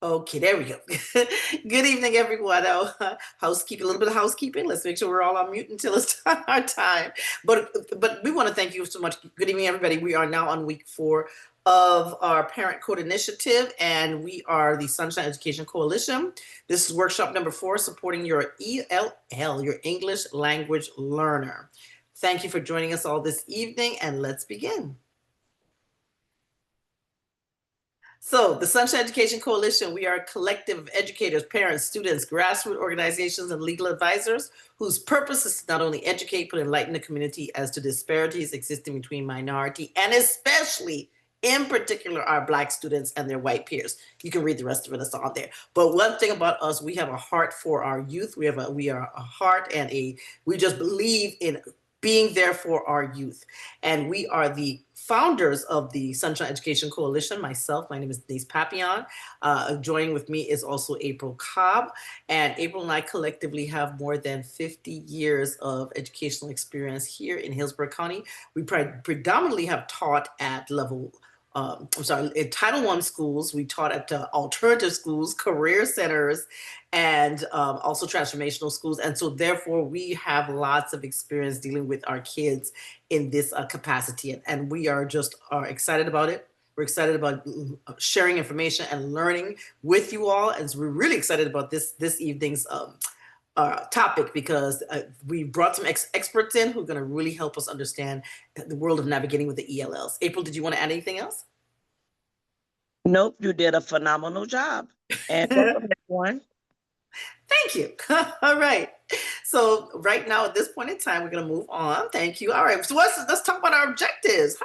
Okay, there we go. Good evening, everyone. Housekeeping, a little bit of housekeeping. Let's make sure we're all on mute until it's our time. But we want to thank you so much. Good evening, everybody. We are now on week 4 of our Parent C.O.D.E initiative, and we are the Sunshine Education Coalition. This is workshop number 4, supporting your ELL, your English language learner. Thank you for joining us all this evening, and let's begin. So, the Sunshine Education Coalition, we are a collective of educators, parents, students, grassroots organizations, and legal advisors whose purpose is to not only educate but enlighten the community as to disparities existing between minority and especially, in particular, our Black students and their white peers. You can read the rest of it, it's on there. But one thing about us, we have a heart for our youth. We are a heart and we just believe in being there for our youth. And we are the founders of the Sunshine Education Coalition. Myself, my name is Denise Papillon. Joining with me is also April Cobb. And April and I collectively have more than 50 years of educational experience here in Hillsborough County. We predominantly have taught at level in Title I schools. We taught at alternative schools, career centers, and also transformational schools. And so therefore we have lots of experience dealing with our kids in this capacity. And we are just excited about it. We're excited about sharing information and learning with you all. And so we're really excited about this evening's topic because we brought some experts in who are going to really help us understand the world of navigating with the ELLs. April, did you want to add anything else? Nope, you did a phenomenal job. And welcome, everyone. Thank you. All right. So right now, at this point in time, we're going to move on. Thank you. All right. So let's talk about our objectives.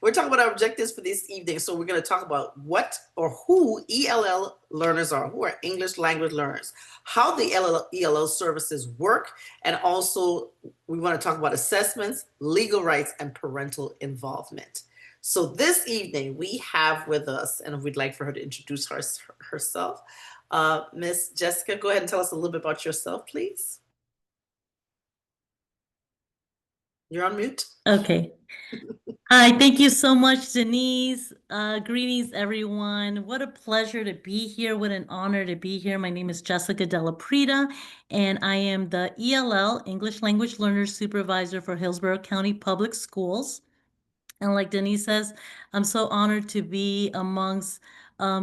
We're talking about our objectives for this evening. So we're going to talk about what or who ELL learners are, who are English language learners, how the ELL services work, and also we want to talk about assessments, legal rights, and parental involvement. So this evening, we have with us, and we'd like for her to introduce herself, Miss Jessica. Go ahead and tell us a little bit about yourself, please. You're on mute. Okay. Hi, thank you so much, Denise. Greetings, everyone. What a pleasure to be here. What an honor to be here. My name is Jessica Della Prida, and I am the ELL, English Language Learners Supervisor for Hillsborough County Public Schools. And like Denise says, I'm so honored to be amongst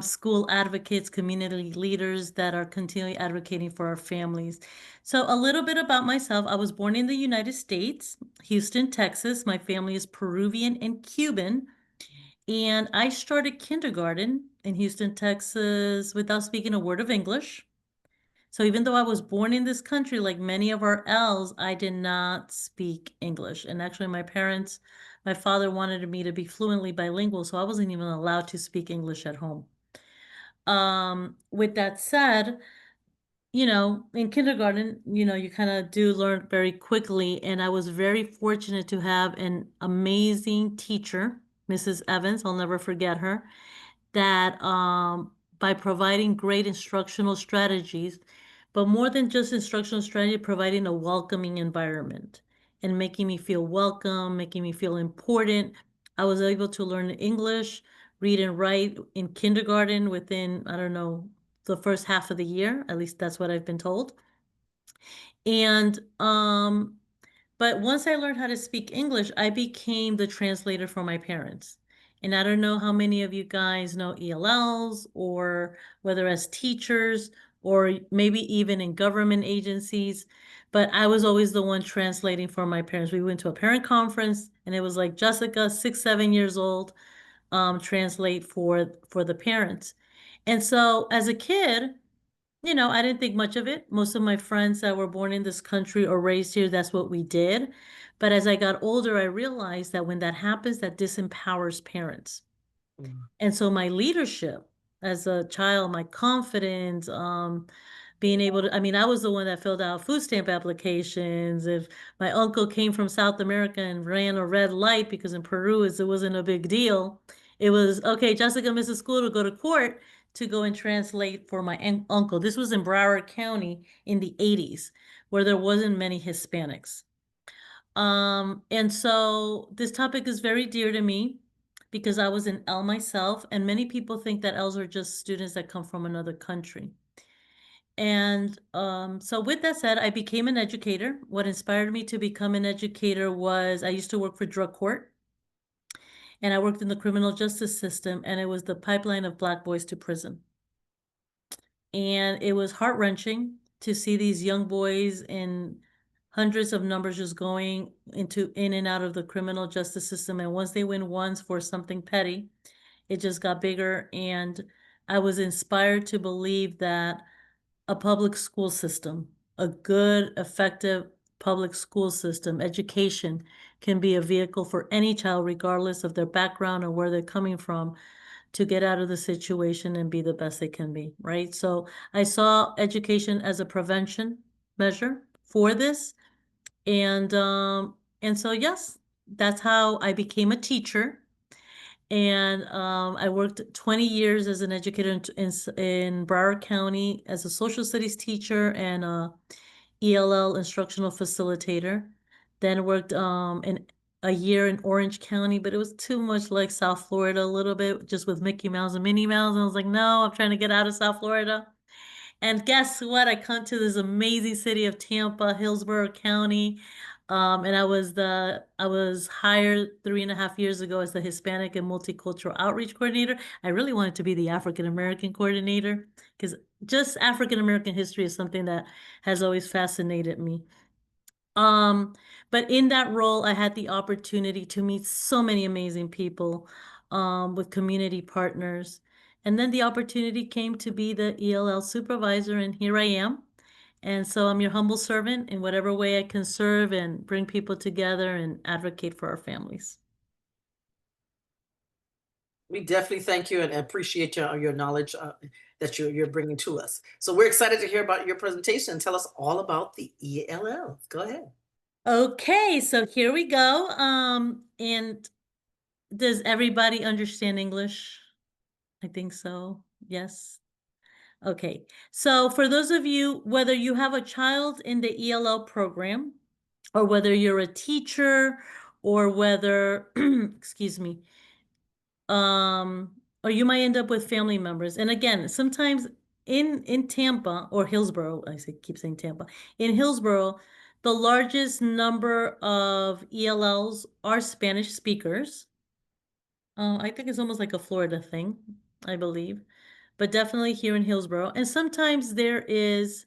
school advocates, community leaders that are continually advocating for our families. So a little bit about myself. I was born in the United States, Houston, Texas. My family is Peruvian and Cuban. And I started kindergarten in Houston, Texas, without speaking a word of English. So even though I was born in this country, like many of our L's, I did not speak English. And actually my father wanted me to be fluently bilingual, so I wasn't even allowed to speak English at home. With that said, in kindergarten, you kind of do learn very quickly. And I was very fortunate to have an amazing teacher, Mrs. Evans, I'll never forget her, that by providing great instructional strategies, but more than just instructional strategy, providing a welcoming environment and making me feel welcome, making me feel important. I was able to learn English, read and write in kindergarten within, I don't know, the first half of the year. At least that's what I've been told. And but once I learned how to speak English, I became the translator for my parents. And I don't know how many of you guys know ELLs, or whether as teachers or maybe even in government agencies, but I was always the one translating for my parents. We went to a parent conference and it was like, Jessica, 6, 7 years old, translate for the parents. And so as a kid, I didn't think much of it. Most of my friends that were born in this country or raised here, that's what we did. But as I got older, I realized that when that happens, that disempowers parents. And so my leadership as a child, my confidence, being able to, I was the one that filled out food stamp applications. If my uncle came from South America and ran a red light, because in Peru it wasn't a big deal. It was, okay, Jessica misses school to go to court to go and translate for my uncle. This was in Broward County in the 80s, where there wasn't many Hispanics. And so this topic is very dear to me. because I was an ELL myself, and many people think that ELLs are just students that come from another country. And so with that said, I became an educator. What inspired me to become an educator was I used to work for drug court, and I worked in the criminal justice system, and it was the pipeline of Black boys to prison. And it was heart-wrenching to see these young boys in hundreds of numbers just going in and out of the criminal justice system. And once they win once for something petty, it just got bigger. And I was inspired to believe that a public school system, a good, effective public school system, education can be a vehicle for any child, regardless of their background or where they're coming from, to get out of the situation and be the best they can be, right? So I saw education as a prevention measure for this. And so yes, that's how I became a teacher. And I worked 20 years as an educator in Broward County as a social studies teacher and a ELL instructional facilitator. Then worked in a year in Orange County, but it was too much like South Florida a little bit, just with Mickey Mouse and Minnie Mouse. And I was like, no, I'm trying to get out of South Florida. And guess what? I come to this amazing city of Tampa, Hillsborough County. And I was hired 3.5 years ago as the Hispanic and Multicultural Outreach Coordinator. I really wanted to be the African American coordinator because just African American history is something that has always fascinated me. Um, but in that role, I had the opportunity to meet so many amazing people, with community partners. And then the opportunity came to be the ELL supervisor, and here I am. And so I'm your humble servant in whatever way I can serve and bring people together and advocate for our families. We definitely thank you and appreciate your knowledge that you're bringing to us. So we're excited to hear about your presentation. Tell us all about the ELL. Go ahead. Okay, so here we go. And does everybody understand English? I think so. Yes. Okay. So for those of you, whether you have a child in the ELL program, or whether you're a teacher, or whether, excuse me, or you might end up with family members. And again, sometimes in Tampa or Hillsborough, keep saying Tampa, in Hillsborough, the largest number of ELLs are Spanish speakers. I think it's almost like a Florida thing, I believe, but definitely here in Hillsborough. And sometimes there is,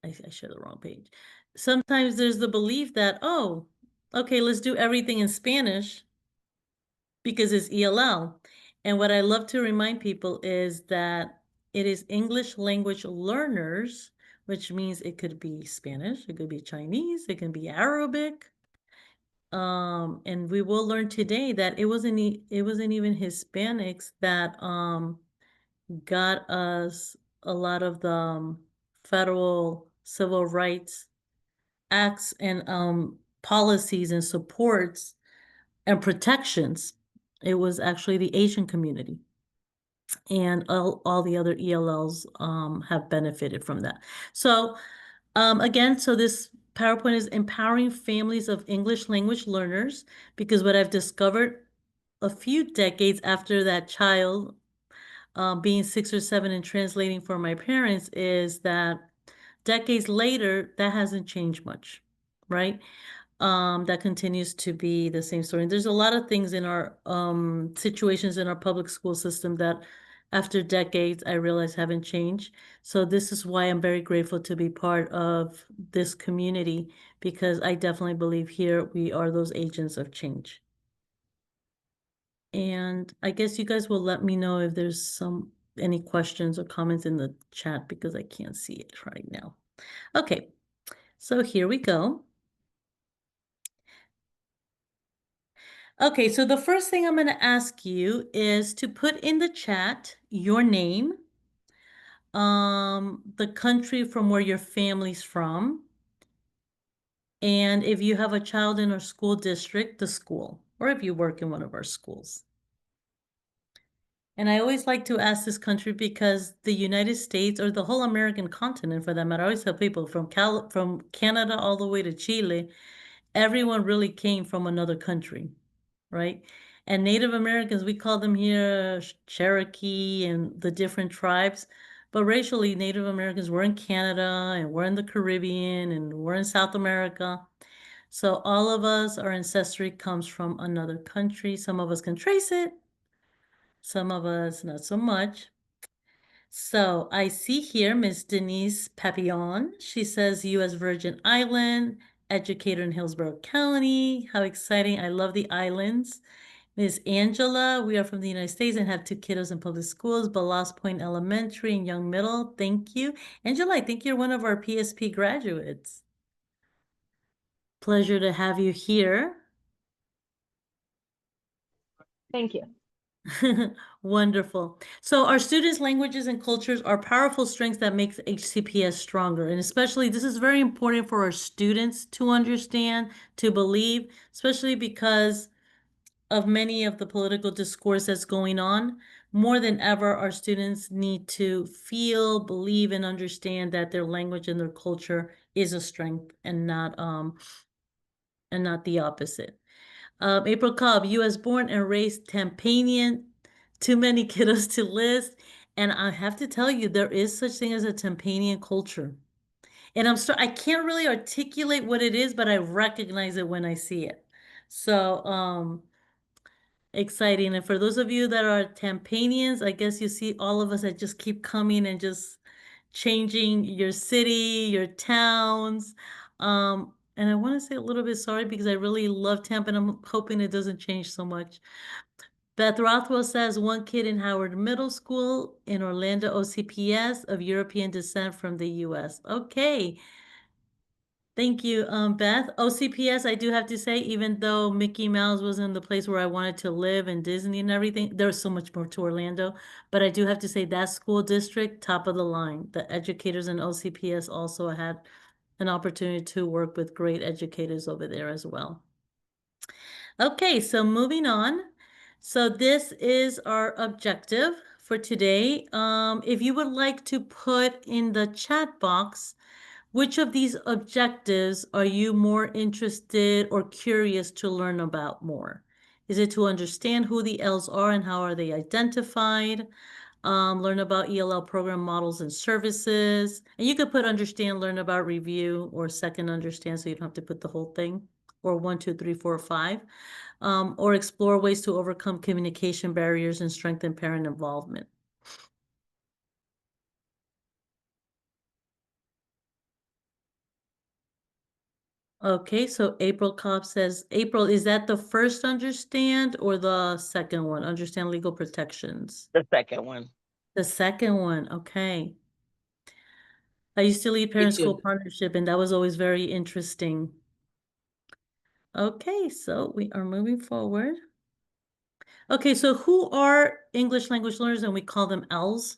I shared the wrong page. Sometimes there's the belief that, oh, okay, let's do everything in Spanish because it's ELL. And what I love to remind people is that it is English language learners, which means it could be Spanish, it could be Chinese, it can be Arabic. And we will learn today that it wasn't even Hispanics that got us a lot of the federal civil rights acts and policies and supports and protections. It was actually the Asian community. And all the other ELLs have benefited from that. So again, so this PowerPoint is empowering families of English language learners, because what I've discovered a few decades after that child being 6 or 7 and translating for my parents is that decades later, that hasn't changed much, right? That continues to be the same story. And there's a lot of things in our situations in our public school system that after decades, I realize haven't changed. So this is why I'm very grateful to be part of this community, because I definitely believe here we are those agents of change. And I guess you guys will let me know if there's any questions or comments in the chat, because I can't see it right now. Okay, so here we go. Okay, so the first thing I'm going to ask you is to put in the chat your name, the country from where your family's from, and if you have a child in our school district, the school, or if you work in one of our schools. And I always like to ask this country because the United States, or the whole American continent for that matter, I always tell people from Canada all the way to Chile, everyone really came from another country. right? And Native Americans, we call them here Cherokee and the different tribes. But racially, Native Americans were in Canada and we're in the Caribbean and we're in South America. So all of us, our ancestry comes from another country. Some of us can trace it, some of us not so much. So I see here Miss Denise Papillon. She says U.S. Virgin Island, educator in Hillsborough County. How exciting. I love the islands. Miss Angela, we are from the United States and have two kiddos in public schools, Ballast Point Elementary and Young Middle. Thank you. Angela, I think you're one of our PSP graduates. Pleasure to have you here. Thank you. Wonderful. So our students' languages and cultures are powerful strengths that makes HCPS stronger. And especially this is very important for our students to understand, to believe, especially because of many of the political discourse that's going on. More than ever, our students need to feel, believe, and understand that their language and their culture is a strength and not the opposite. April Cobb, U.S. born and raised Tampanian, too many kiddos to list. And I have to tell you, there is such thing as a Tampanian culture. And I can't really articulate what it is, but I recognize it when I see it. So, exciting. And for those of you that are Tampanians, I guess you see all of us that just keep coming and just changing your city, your towns. And I want to say a little bit sorry because I really love Tampa and I'm hoping it doesn't change so much. Beth Rothwell says one kid in Howard Middle School in Orlando OCPS of European descent from the US. Okay. Thank you, Beth. OCPS, I do have to say, even though Mickey Mouse wasn't the place where I wanted to live and Disney and everything, there was so much more to Orlando. But I do have to say that school district, top of the line. The educators in OCPS also had an opportunity to work with great educators over there as well. Okay, so moving on. So this is our objective for today. If you would like to put in the chat box, which of these objectives are you more interested or curious to learn about more? Is it to understand who the L's are and how are they identified? Learn about ELL program models and services. And you could put understand, learn about, review, or second understand, so you don't have to put the whole thing, or 1, 2, 3, 4, 5. Or explore ways to overcome communication barriers and strengthen parent involvement. Okay, so April Cobb says, April, is that the first understand or the second one? Understand legal protections. The second one. The second one, okay. I used to lead parent-school partnership, and that was always very interesting. Okay, so we are moving forward. Okay, so who are English language learners? And we call them ELLs.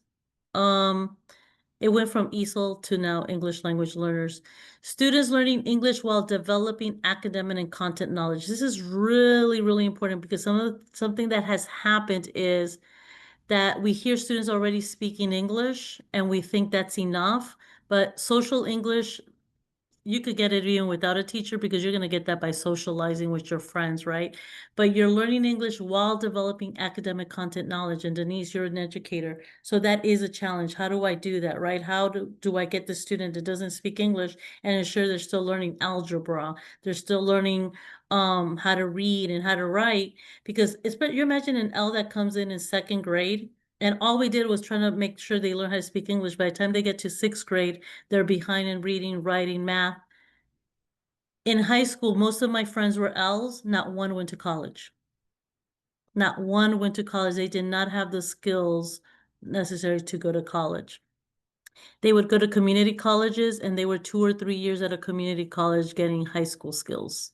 It went from ESOL to now English language learners. Students learning English while developing academic and content knowledge. This is really, really important because something that has happened is that we hear students already speaking English and we think that's enough, but social English, you could get it even without a teacher because you're going to get that by socializing with your friends, right? But you're learning English while developing academic content knowledge. And Denise, you're an educator. So that is a challenge. How do I do that, right? How do I get the student that doesn't speak English and ensure they're still learning algebra? They're still learning how to read and how to write? Because you imagine an L that comes in second grade, and all we did was trying to make sure they learn how to speak English. By the time they get to sixth grade, they're behind in reading, writing, math. In high school, most of my friends were L's, not one went to college. Not one went to college. They did not have the skills necessary to go to college. They would go to community colleges and they were 2 or 3 years at a community college getting high school skills,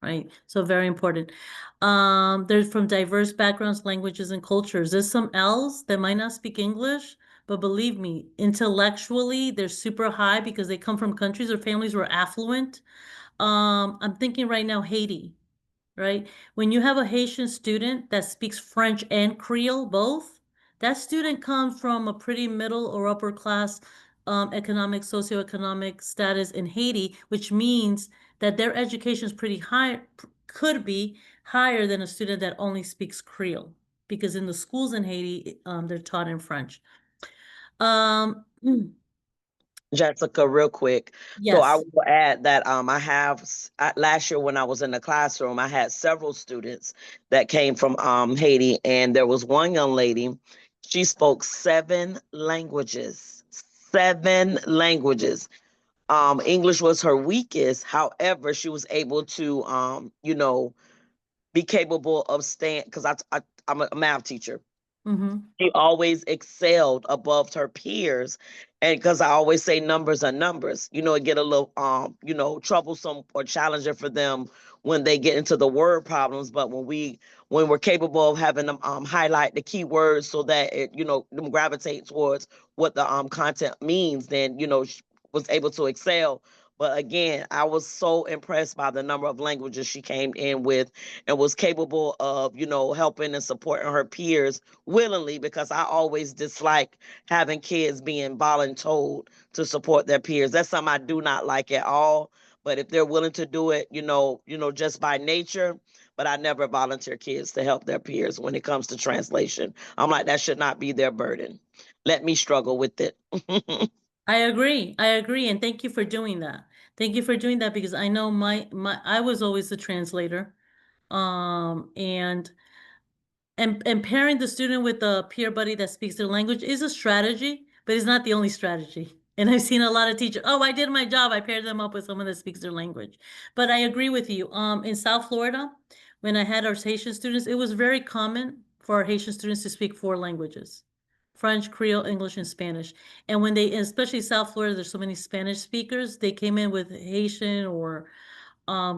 right? So very important. They're from diverse backgrounds, languages, and cultures. There's some L's that might not speak English, but believe me, intellectually, they're super high because they come from countries or families who are affluent. I'm thinking right now, Haiti, right? When you have a Haitian student that speaks French and Creole, both, that student comes from a pretty middle or upper class economic, socioeconomic status in Haiti, which means that their education is pretty high, could be higher than a student that only speaks Creole, because in the schools in Haiti, they're taught in French. Mm, Jessica, real quick. So I yes. will add that last year when I was in the classroom, I had several students that came from Haiti, and there was one young lady. She spoke 7 languages. 7 languages. English was her weakest. However, she was able to be capable of staying, because I'm a math teacher. Mm-hmm. She always excelled above her peers. And because I always say numbers are numbers, it get a little troublesome or challenging for them when they get into the word problems. But when we're capable of having them highlight the key words so that it them gravitate towards what the content means, then she was able to excel. But again, I was so impressed by the number of languages she came in with and was capable of, helping and supporting her peers willingly, because I always dislike having kids being voluntold to support their peers. That's something I do not like at all. But if they're willing to do it, just by nature, but I never volunteer kids to help their peers when it comes to translation. I'm like, that should not be their burden. Let me struggle with it. I agree. I agree. And thank you for doing that. Thank you for doing that, because I know I was always the translator. And pairing the student with a peer buddy that speaks their language is a strategy, but it's not the only strategy. And I've seen a lot of teachers, oh, I did my job. I paired them up with someone that speaks their language. But I agree with you. In South Florida, when I had our Haitian students, it was very common for our Haitian students to speak 4 languages: French, Creole, English, and Spanish. And when they, especially South Florida, there's so many Spanish speakers, they came in with Haitian or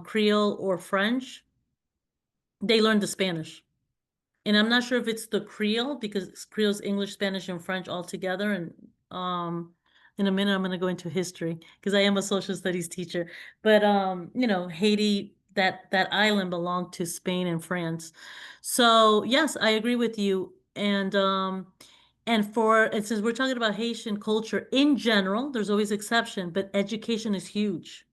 Creole or French. They learned the Spanish. And I'm not sure if it's the Creole, because Creole's English, Spanish, and French all together. And in a minute, I'm going to go into history, because I am a social studies teacher. But Haiti, that island belonged to Spain and France. So yes, I agree with you. And since we're talking about Haitian culture in general, there's always exception, but education is huge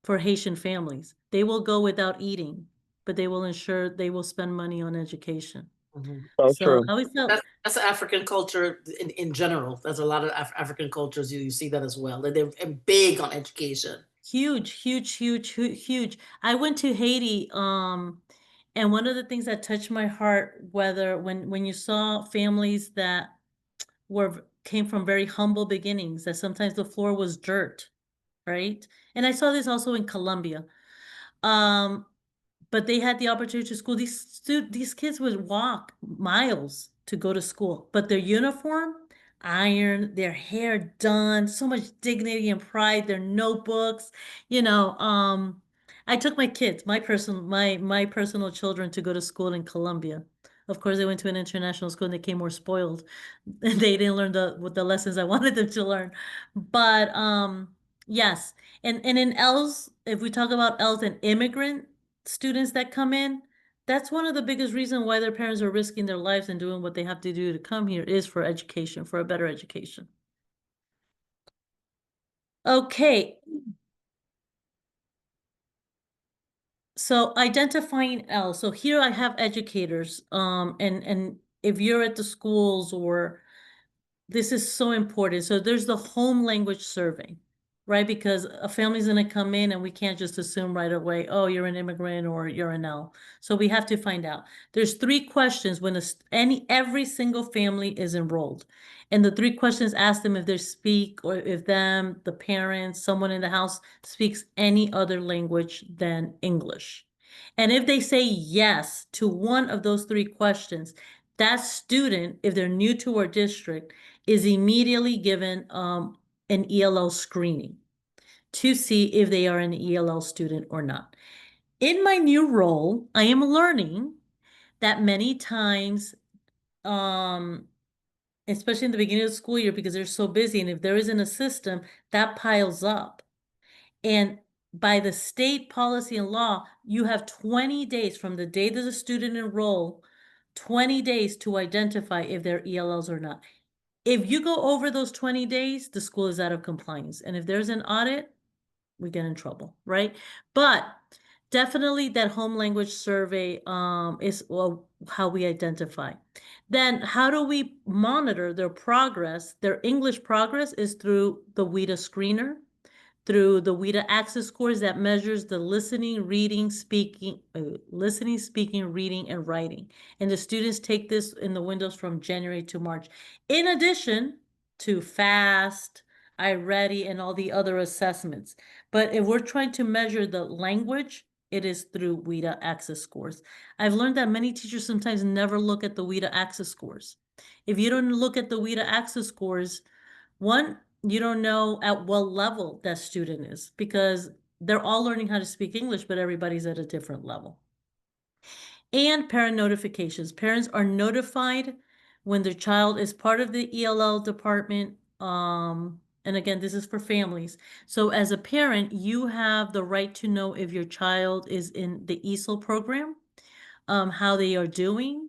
for Haitian families. They will go without eating, but they will ensure they will spend money on education. Mhm. So So true. I always felt That's African culture in general. There's a lot of African cultures, you see that as well. They're big on education. huge, huge, huge, huge. I went to Haiti, and one of the things that touched my heart, whether when you saw families that came from very humble beginnings, that sometimes the floor was dirt, right? And I saw this also in Colombia. Um, but they had the opportunity to school. These kids would walk miles to go to school, but their uniform, iron, their hair done, so much dignity and pride, their notebooks, you know, I took my kids, my personal children, to go to school in Colombia. Of course, they went to an international school and they came more spoiled. They didn't learn the lessons I wanted them to learn. But yes. And in ELLs, if we talk about ELLs and immigrant students that come in, that's one of the biggest reasons why their parents are risking their lives and doing what they have to do to come here, is for education, for a better education. Okay. So identifying L. So here I have educators, and if you're at the schools, or this is so important. So there's the home language survey, right? Because a family's going to come in and we can't just assume right away, oh, you're an immigrant or you're an L. So we have to find out. There's 3 questions when every single family is enrolled. And the 3 questions ask them if they speak, or if the parents, someone in the house speaks any other language than English. And if they say yes to one of those 3 questions, that student, if they're new to our district, is immediately given an ELL screening to see if they are an ELL student or not. In my new role, I am learning that many times, especially in the beginning of the school year, because they're so busy, and if there isn't a system, that piles up. And by the state policy and law, you have 20 days from the day that the student enroll, 20 days to identify if they're ELLs or not. If you go over those 20 days, the school is out of compliance. And if there's an audit, we get in trouble, right? But definitely that home language survey is well, how we identify. Then how do we monitor their progress? Their English progress is through the WIDA screener, through the WIDA access scores that measures the listening, speaking, reading, and writing. And the students take this in the windows from January to March. In addition to FAST, iReady, and all the other assessments. But if we're trying to measure the language, it is through WIDA access scores. I've learned that many teachers sometimes never look at the WIDA access scores. If you don't look at the WIDA access scores, one, you don't know at what level that student is because they're all learning how to speak English, but everybody's at a different level. And parent notifications. Parents are notified when their child is part of the ELL department. And again, this is for families. So as a parent, you have the right to know if your child is in the ESOL program, how they are doing,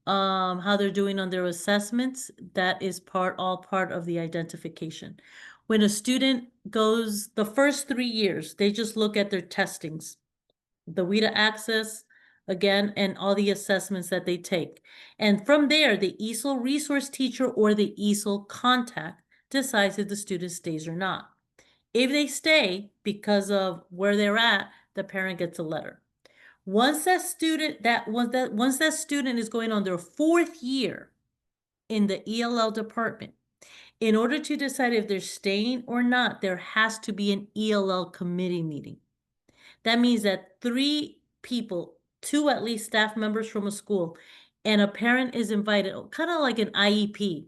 how they're doing on their assessments. That is all part of the identification. When a student goes the first 3 years, they just look at their testings, the WIDA access, again, and all the assessments that they take. And from there, the ESOL resource teacher or the ESOL contact decides if the student stays or not. If they stay because of where they're at, the parent gets a letter. Once that student is going on their 4th year in the ELL department, in order to decide if they're staying or not, there has to be an ELL committee meeting. That means that 3 people, 2 at least staff members from a school, and a parent is invited, kind of like an IEP,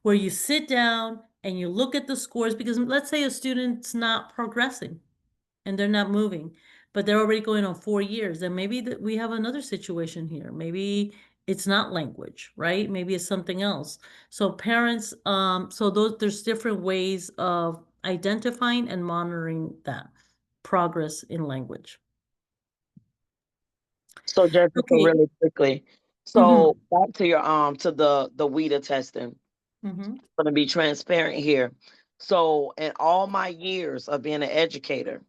where you sit down and you look at the scores, because let's say a student's not progressing and they're not moving, but they're already going on 4 years, then maybe we have another situation here. Maybe it's not language, right? Maybe it's something else. So parents, there's different ways of identifying and monitoring that progress in language. So Jessica, Okay. really quickly. So back to your to the WIDA testing. Mm-hmm. I'm gonna be transparent here. So in all my years of being an educator,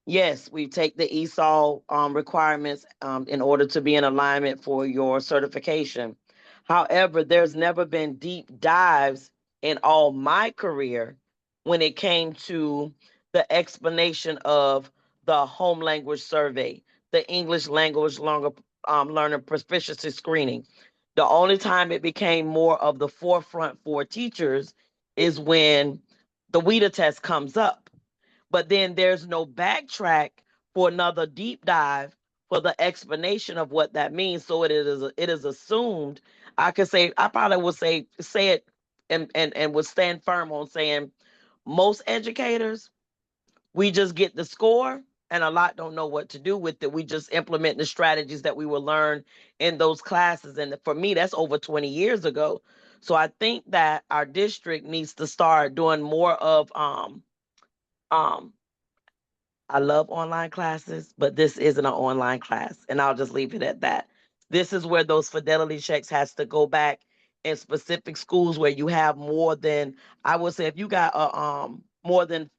yes, we take the ESOL requirements in order to be in alignment for your certification. However, there's never been deep dives in all my career when it came to the explanation of the home language survey, the English language learner proficiency screening. The only time it became more of the forefront for teachers is when the WIDA test comes up, but then there's no backtrack for another deep dive for the explanation of what that means. So it is assumed. I probably would say it and would stand firm on saying most educators, we just get the score and a lot don't know what to do with it. We just implement the strategies that we will learn in those classes. And for me, that's over 20 years ago. So I think that our district needs to start doing more of um I love online classes, but this isn't an online class, and I'll just leave it at that. This is where those fidelity checks has to go back in specific schools where you have more than, I would say, if you got more than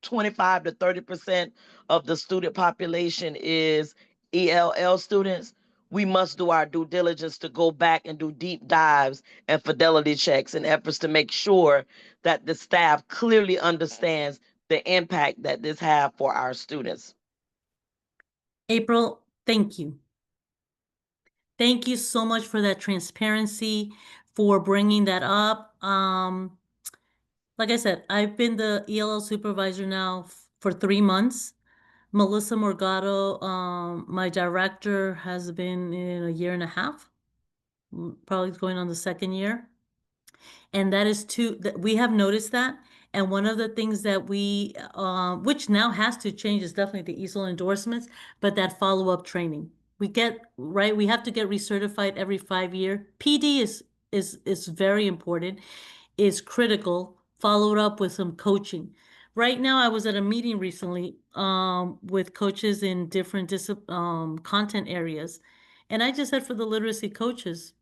25 to 30% of the student population is ELL students, we must do our due diligence to go back and do deep dives and fidelity checks and efforts to make sure that the staff clearly understands the impact that this have for our students. April, thank you. Thank you so much for that transparency, for bringing that up. Like I said, I've been the ELL supervisor now for 3 months. Melissa Morgado, my director, has been in a year and a half, probably going on the 2nd year. And that is that we have noticed that. And one of the things that which now has to change, is definitely the ESOL endorsements, but that follow-up training. We have to get recertified every 5 year. PD is very important, is critical, followed up with some coaching. Right now, I was at a meeting recently with coaches in different content areas. And I just said, for the literacy coaches,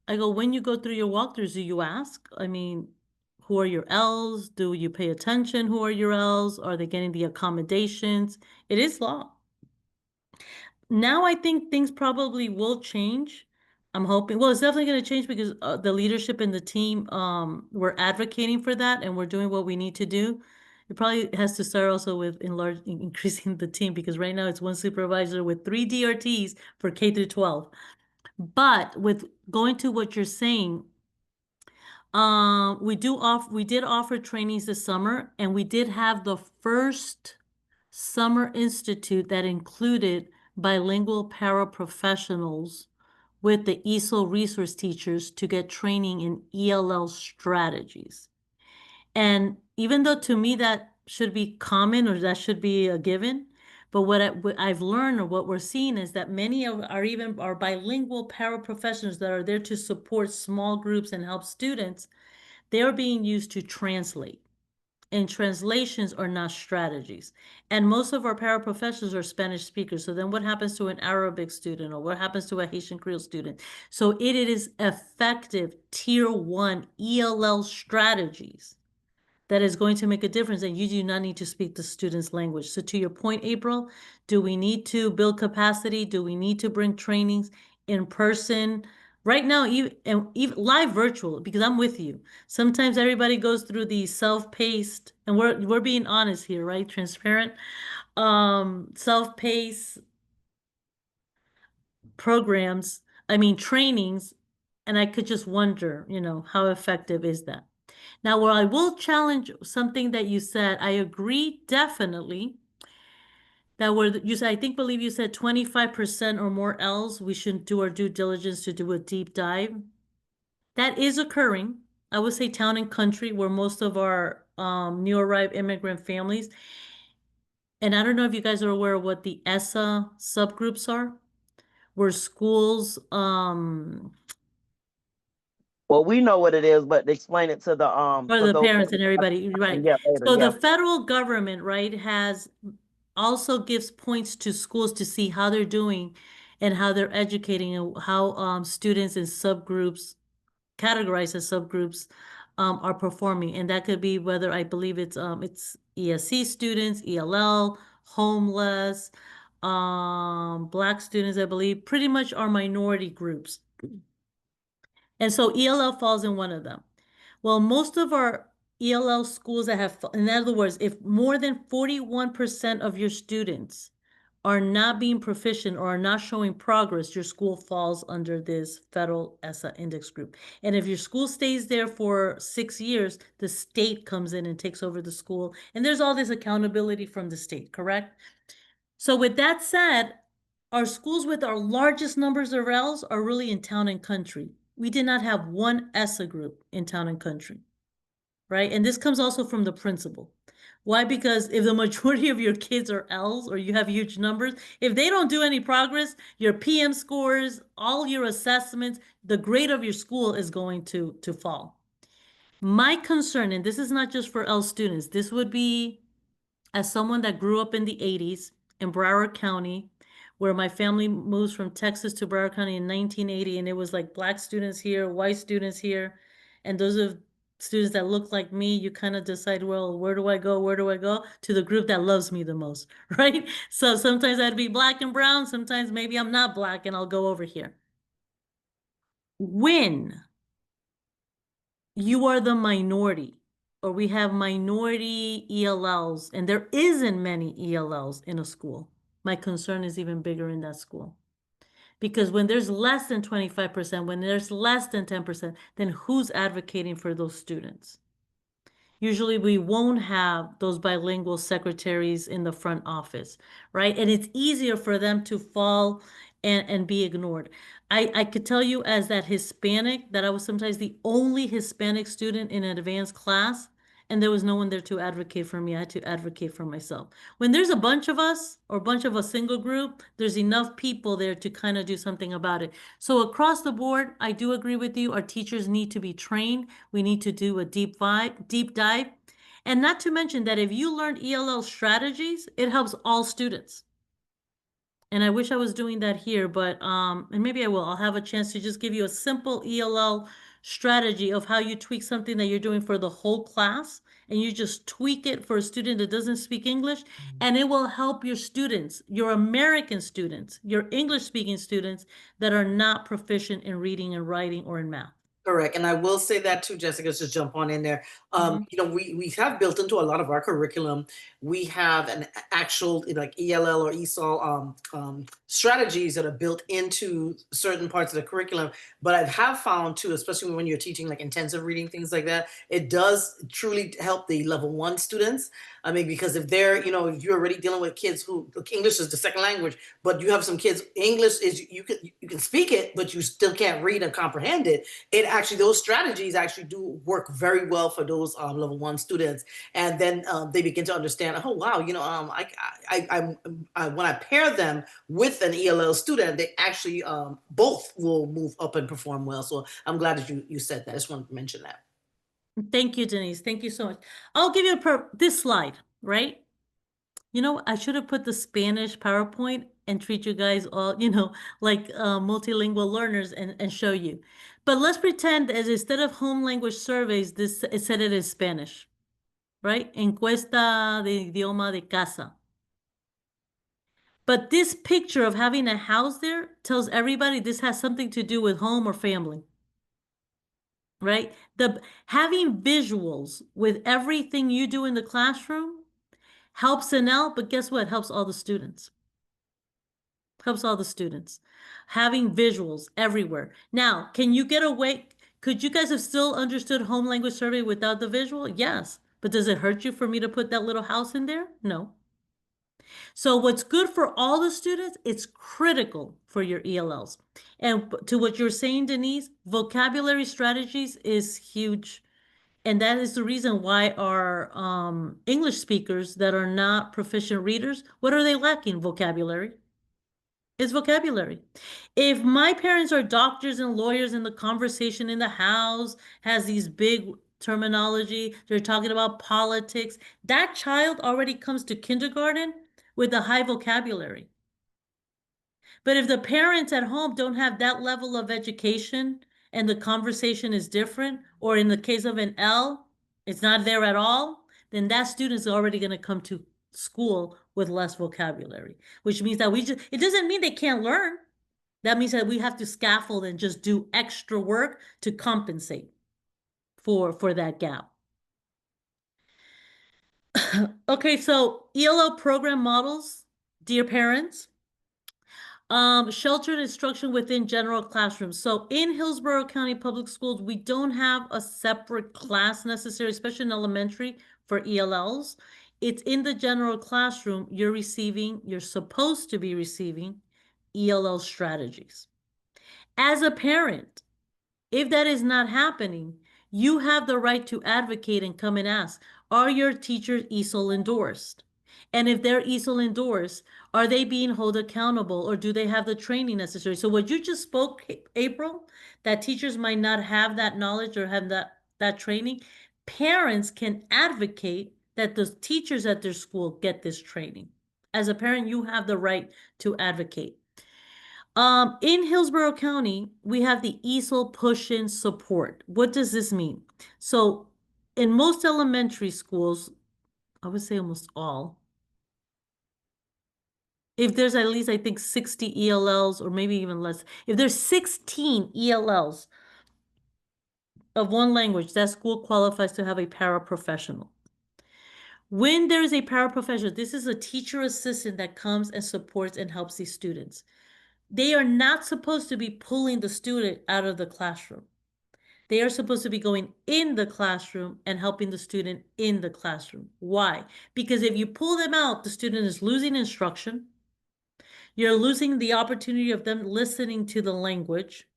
I go, when you go through your walkthroughs, do you ask? I mean, who are your L's? Do you pay attention? Who are your L's? Are they getting the accommodations? It is law. Now I think things probably will change. I'm hoping. Well, it's definitely going to change because the leadership and the team, we're advocating for that and we're doing what we need to do. It probably has to start also with increasing the team because right now it's one supervisor with 3 DRTs for K through 12. But with going to what you're saying, we did offer trainings this summer and we did have the first summer institute that included bilingual paraprofessionals with the ESOL resource teachers to get training in ELL strategies. And even though to me that should be common or that should be a given, but what I've learned or what we're seeing is that many of our bilingual paraprofessionals that are there to support small groups and help students, they are being used to translate. And translations are not strategies. And most of our paraprofessionals are Spanish speakers. So then what happens to an Arabic student or what happens to a Haitian Creole student? So it is effective tier 1 ELL strategies that is going to make a difference, and you do not need to speak the student's language. So to your point, April, do we need to build capacity? Do we need to bring trainings in person? Right now, even live virtual, because I'm with you. Sometimes everybody goes through these self-paced, and we're being honest here, right? Transparent. Self-paced programs, I mean trainings, and I could just wonder, how effective is that? Now, where I will challenge something that you said, I agree definitely that where you said, believe you said 25% or more L's, we should do our due diligence to do a deep dive. That is occurring. I would say town and country where most of our new arrived immigrant families, and I don't know if you guys are aware of what the ESSA subgroups are, where schools, Well, we know what it is, but explain it to the or for the those parents and everybody, right? yeah later, So yeah. the federal government, right, has also gives points to schools to see how they're doing and how they're educating and how students in subgroups, categorized as subgroups, are performing. And that could be whether I believe it's ESC students, ELL, homeless, Black students, I believe, pretty much are minority groups. And so ELL falls in one of them. Well, most of our ELL schools that have, in other words, if more than 41% of your students are not being proficient or are not showing progress, your school falls under this federal ESSA index group. And if your school stays there for 6 years, the state comes in and takes over the school. And there's all this accountability from the state, correct? So with that said, our schools with our largest numbers of L's are really in town and country. We did not have one ESSA group in town and country, right? And this comes also from the principal. Why? Because if the majority of your kids are L's or you have huge numbers, if they don't do any progress, your PM scores, all your assessments, the grade of your school is going to fall. My concern, and this is not just for L students, this would be as someone that grew up in the 80s in Broward County, where my family moves from Texas to Broward County in 1980, and it was like Black students here, white students here, and those are students that look like me. You kind of decide, well, where do I go? Where do I go? To the group that loves me the most, right? So sometimes I'd be Black and brown, sometimes maybe I'm not Black and I'll go over here. When you are the minority, or we have minority ELLs, and there isn't many ELLs in a school, my concern is even bigger in that school. Because when there's less than 25%, when there's less than 10%, then who's advocating for those students? Usually we won't have those bilingual secretaries in the front office, right? And it's easier for them to fall and be ignored. I could tell you as that Hispanic, that I was sometimes the only Hispanic student in an advanced class, and there was no one there to advocate for me. I had to advocate for myself. When there's a bunch of us or a bunch of a single group, there's enough people there to kind of do something about it. So across the board, I do agree with you. Our teachers need to be trained. We need to do a deep dive. And not to mention that if you learn ELL strategies, it helps all students. And I wish I was doing that here, but and maybe I will. I'll have a chance to just give you a simple ELL strategy of how you tweak something that you're doing for the whole class, and you just tweak it for a student that doesn't speak English, and it will help your students, your American students, your English speaking students that are not proficient in reading and writing or in math. Correct. And I will say that too, Jessica, just jump on in there. Mhm. We have built into a lot of our curriculum, we have an actual like ELL or ESOL strategies that are built into certain parts of the curriculum. But I have found too, especially when you're teaching like intensive reading, things like that, it does truly help the level one students. I mean, because if they're, if you're already dealing with kids who English is the second language, but you have some kids, English is you can speak it, but you still can't read and comprehend it. It actually, those strategies actually do work very well for those level one students, and then they begin to understand, oh wow, when I pair them with an ELL student, they actually both will move up and perform well. So I'm glad that you said that. I just wanted to mention that. Thank you, Denise. Thank you so much. I'll give you this slide, right? I should have put the Spanish PowerPoint and treat you guys all, like multilingual learners and show you. But let's pretend as instead of home language surveys, it said it in Spanish, right? Encuesta de idioma de casa. But this picture of having a house there tells everybody this has something to do with home or family, right? Having visuals with everything you do in the classroom helps ELL, but guess what? Helps all the students. Helps all the students. Having visuals everywhere. Now, can you get away? Could you guys have still understood home language survey without the visual? Yes. But does it hurt you for me to put that little house in there? No. So what's good for all the students, it's critical for your ELLs. And to what you're saying, Denise, vocabulary strategies is huge. And that is the reason why our English speakers that are not proficient readers, what are they lacking? Vocabulary. It's vocabulary. If my parents are doctors and lawyers and the conversation in the house has these big terminology, they're talking about politics, that child already comes to kindergarten with a high vocabulary. But if the parents at home don't have that level of education and the conversation is different, or in the case of an L, it's not there at all, then that student's already going to come to school with less vocabulary, which means that it doesn't mean they can't learn. That means that we have to scaffold and just do extra work to compensate for that gap. Okay, so ELL program models, dear parents. Sheltered instruction within general classrooms. So in Hillsborough County Public Schools, we don't have a separate class necessary, especially in elementary for ELLs. It's in the general classroom. You're supposed to be receiving ELL strategies. As a parent, if that is not happening, you have the right to advocate and come and ask, are your teachers ESOL endorsed? And if they're ESOL endorsed, are they being held accountable or do they have the training necessary? So what you just spoke, April, that teachers might not have that knowledge or have that training, parents can advocate that the teachers at their school get this training. As a parent, you have the right to advocate. In Hillsborough County, we have the ESOL push-in support. What does this mean? So in most elementary schools, I would say almost all, if there's at least, I think, 60 ELLs or maybe even less, if there's 16 ELLs of one language, that school qualifies to have a paraprofessional. When there is a paraprofessional, this is a teacher assistant that comes and supports and helps these students. They are not supposed to be pulling the student out of the classroom. They are supposed to be going in the classroom and helping the student in the classroom. Why? Because if you pull them out, the student is losing instruction. You're losing the opportunity of them listening to the language.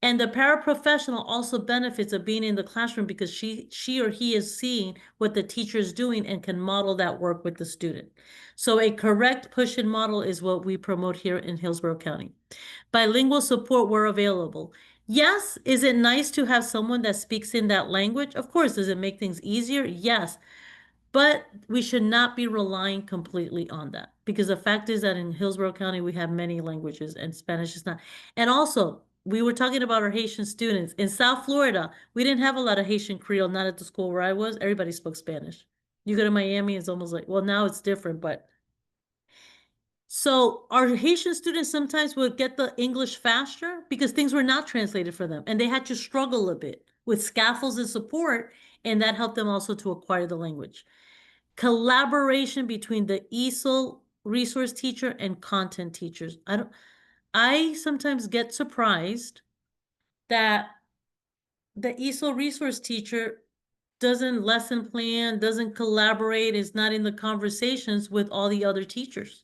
And the paraprofessional also benefits of being in the classroom because she or he is seeing what the teacher is doing and can model that work with the student. So a correct push-in model is what we promote here in Hillsborough County. Bilingual support where available. Yes, is it nice to have someone that speaks in that language? Of course. Does it make things easier? Yes. But we should not be relying completely on that because the fact is that in Hillsborough County, we have many languages and Spanish is not. And also, we were talking about our Haitian students. In South Florida, we didn't have a lot of Haitian Creole, not at the school where I was. Everybody spoke Spanish. You go to Miami, it's almost like, well, now it's different, but so our Haitian students sometimes would get the English faster because things were not translated for them, and they had to struggle a bit with scaffolds and support, and that helped them also to acquire the language. Collaboration between the ESOL resource teacher and content teachers. I sometimes get surprised that the ESOL resource teacher doesn't lesson plan, doesn't collaborate, is not in the conversations with all the other teachers.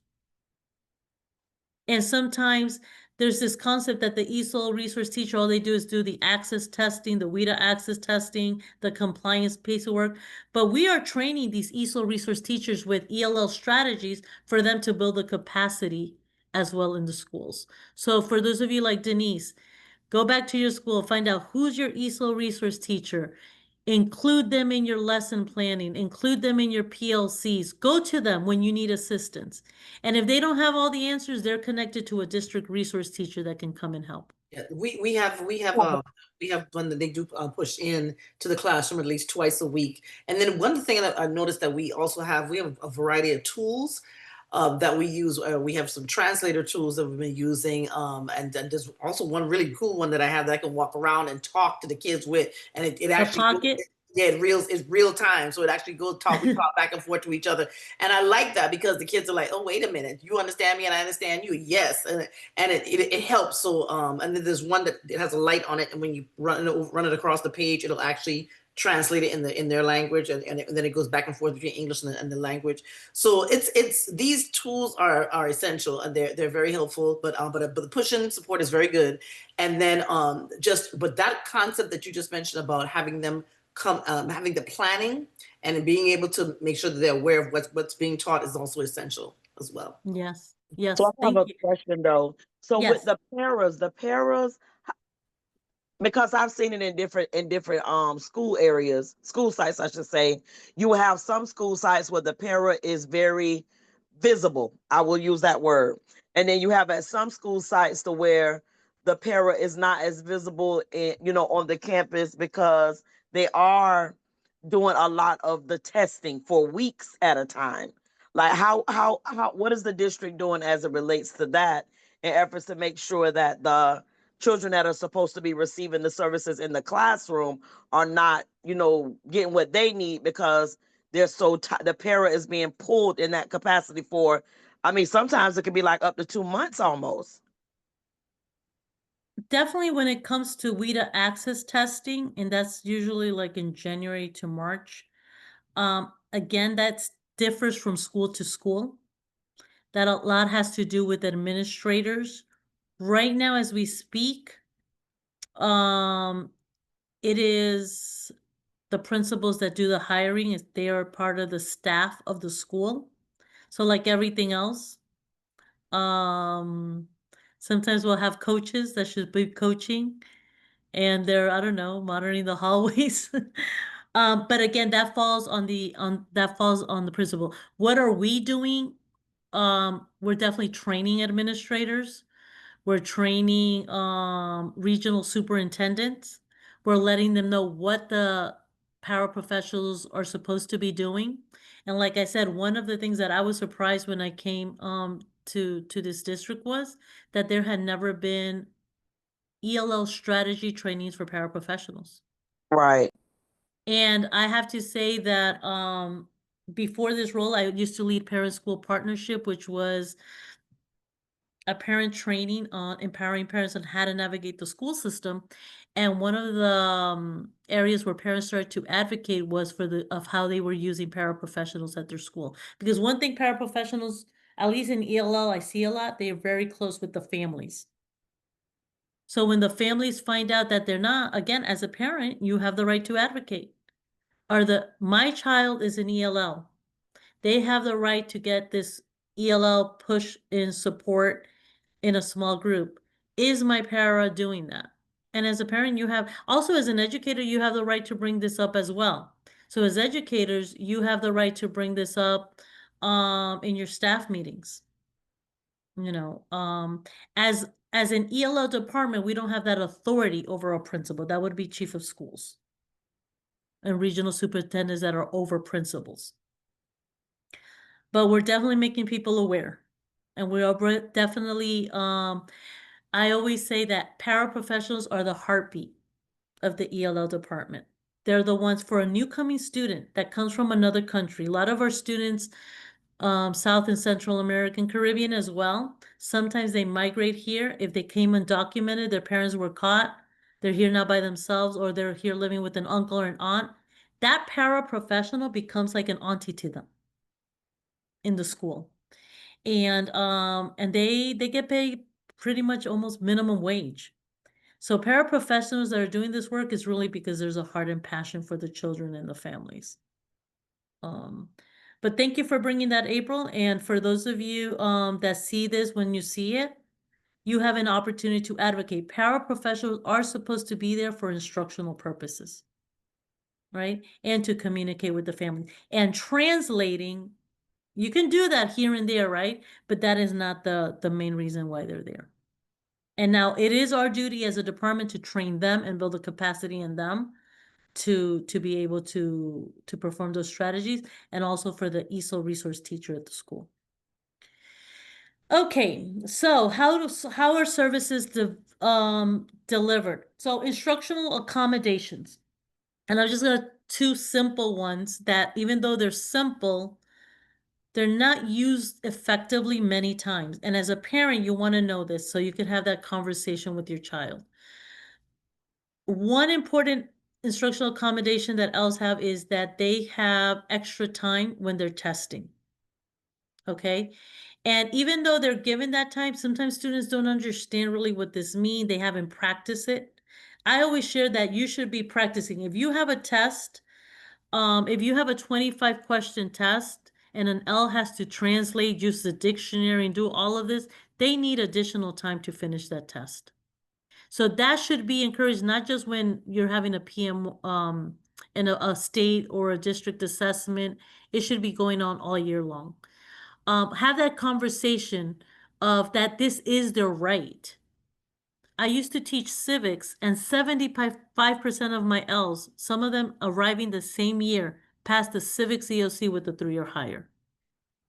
And sometimes there's this concept that the ESOL resource teacher, all they do is do the access testing, the WIDA access testing, the compliance piece of work. But we are training these ESOL resource teachers with ELL strategies for them to build the capacity as well in the schools. So for those of you like Denise, go back to your school, find out who's your ESOL resource teacher. Include them in your lesson planning, include them in your PLCs. Go to them when you need assistance. And if they don't have all the answers, they're connected to a district resource teacher that can come and help. Yeah, we have one that they do push in to the classroom at least twice a week. And then one thing that I've noticed that we have a variety of tools that we use. We have some translator tools that we've been using, and then there's also one really cool one that I have that I can walk around and talk to the kids with, and it The actually pocket. yeah, it's real time, so it actually we talk back and forth to each other, and I like that because the kids are like, oh, wait a minute, you understand me and I understand you, yes, and it helps. So and then there's one that it has a light on it, and when you run it across the page, it'll actually translate it in their language, and then it goes back and forth between English and the language. So it's these tools are essential, and they're very helpful. But the push-in support is very good. And then but that concept that you just mentioned about having them having the planning and being able to make sure that they're aware of what's being taught is also essential as well. Yes. So I Yes. have Thank a you. question though. So with Yes. the paras, because I've seen it in different school areas, school sites, I should say. You will have some school sites where the para is very visible. I will use that word. And then you have at some school sites to where the para is not as visible on the campus because they are doing a lot of the testing for weeks at a time. Like how what is the district doing as it relates to that in efforts to make sure that the children that are supposed to be receiving the services in the classroom are not, getting what they need because they're so the para is being pulled in that capacity for, I mean, sometimes it could be like up to 2 months almost. Definitely when it comes to WIDA access testing, and that's usually like in January to March. Again, that differs from school to school. That a lot has to do with administrators. Right now, as we speak, um, it is the principals that do the hiring. Is they are part of the staff of the school. So like everything else, um, sometimes we'll have coaches that should be coaching, and they're, I don't know, monitoring the hallways. But again, that falls on the principal. What are we doing? We're definitely training administrators. We're training regional superintendents. We're letting them know what the paraprofessionals are supposed to be doing. And like I said, one of the things that I was surprised when I came to this district was that there had never been ELL strategy trainings for paraprofessionals. Right. And I have to say that before this role, I used to lead Parent School Partnership, which was a parent training on empowering parents on how to navigate the school system. And one of the areas where parents started to advocate was of how they were using paraprofessionals at their school. Because one thing paraprofessionals, at least in ELL, I see a lot, they are very close with the families. So when the families find out that they're not, again, as a parent, you have the right to advocate. My child is an ELL. They have the right to get this ELL push in support in a small group. Is my para doing that? And as a parent, also as an educator, you have the right to bring this up as well. So as educators, you have the right to bring this up in your staff meetings. As As an ELL department, we don't have that authority over a principal. That would be chief of schools and regional superintendents that are over principals. But we're definitely making people aware. And we are definitely, I always say that paraprofessionals are the heartbeat of the ELL department. They're the ones for a new coming student that comes from another country. A lot of our students, South and Central American, Caribbean as well, sometimes they migrate here. If they came undocumented, their parents were caught, they're here now by themselves, or they're here living with an uncle or an aunt. That paraprofessional becomes like an auntie to them in the school. And they get paid pretty much almost minimum wage. So paraprofessionals that are doing this work is really because there's a heart and passion for the children and the families. But thank you for bringing that, April. And for those of you that see this, when you see it, you have an opportunity to advocate. Paraprofessionals are supposed to be there for instructional purposes, right? And to communicate with the family. And translating, you can do that here and there, right? But that is not the main reason why they're there. And now it is our duty as a department to train them and build the capacity in them to be able to perform those strategies, and also for the ESOL resource teacher at the school. Okay, so how are services delivered? So instructional accommodations. And I'm just gonna two simple ones that even though they're simple, they're not used effectively many times. And as a parent, you want to know this so you can have that conversation with your child. One important instructional accommodation that ELLs have is that they have extra time when they're testing. Okay. And even though they're given that time, sometimes students don't understand really what this means. They haven't practiced it. I always share that you should be practicing. If you have a test, if you have a 25 question test and an ELL has to translate, use the dictionary and do all of this, they need additional time to finish that test. So that should be encouraged, not just when you're having a PM in a state or a district assessment. It should be going on all year long. Have that conversation of that this is their right. I used to teach civics, and 75% of my ELLs, some of them arriving the same year, passed the civics EOC with a 3 or higher.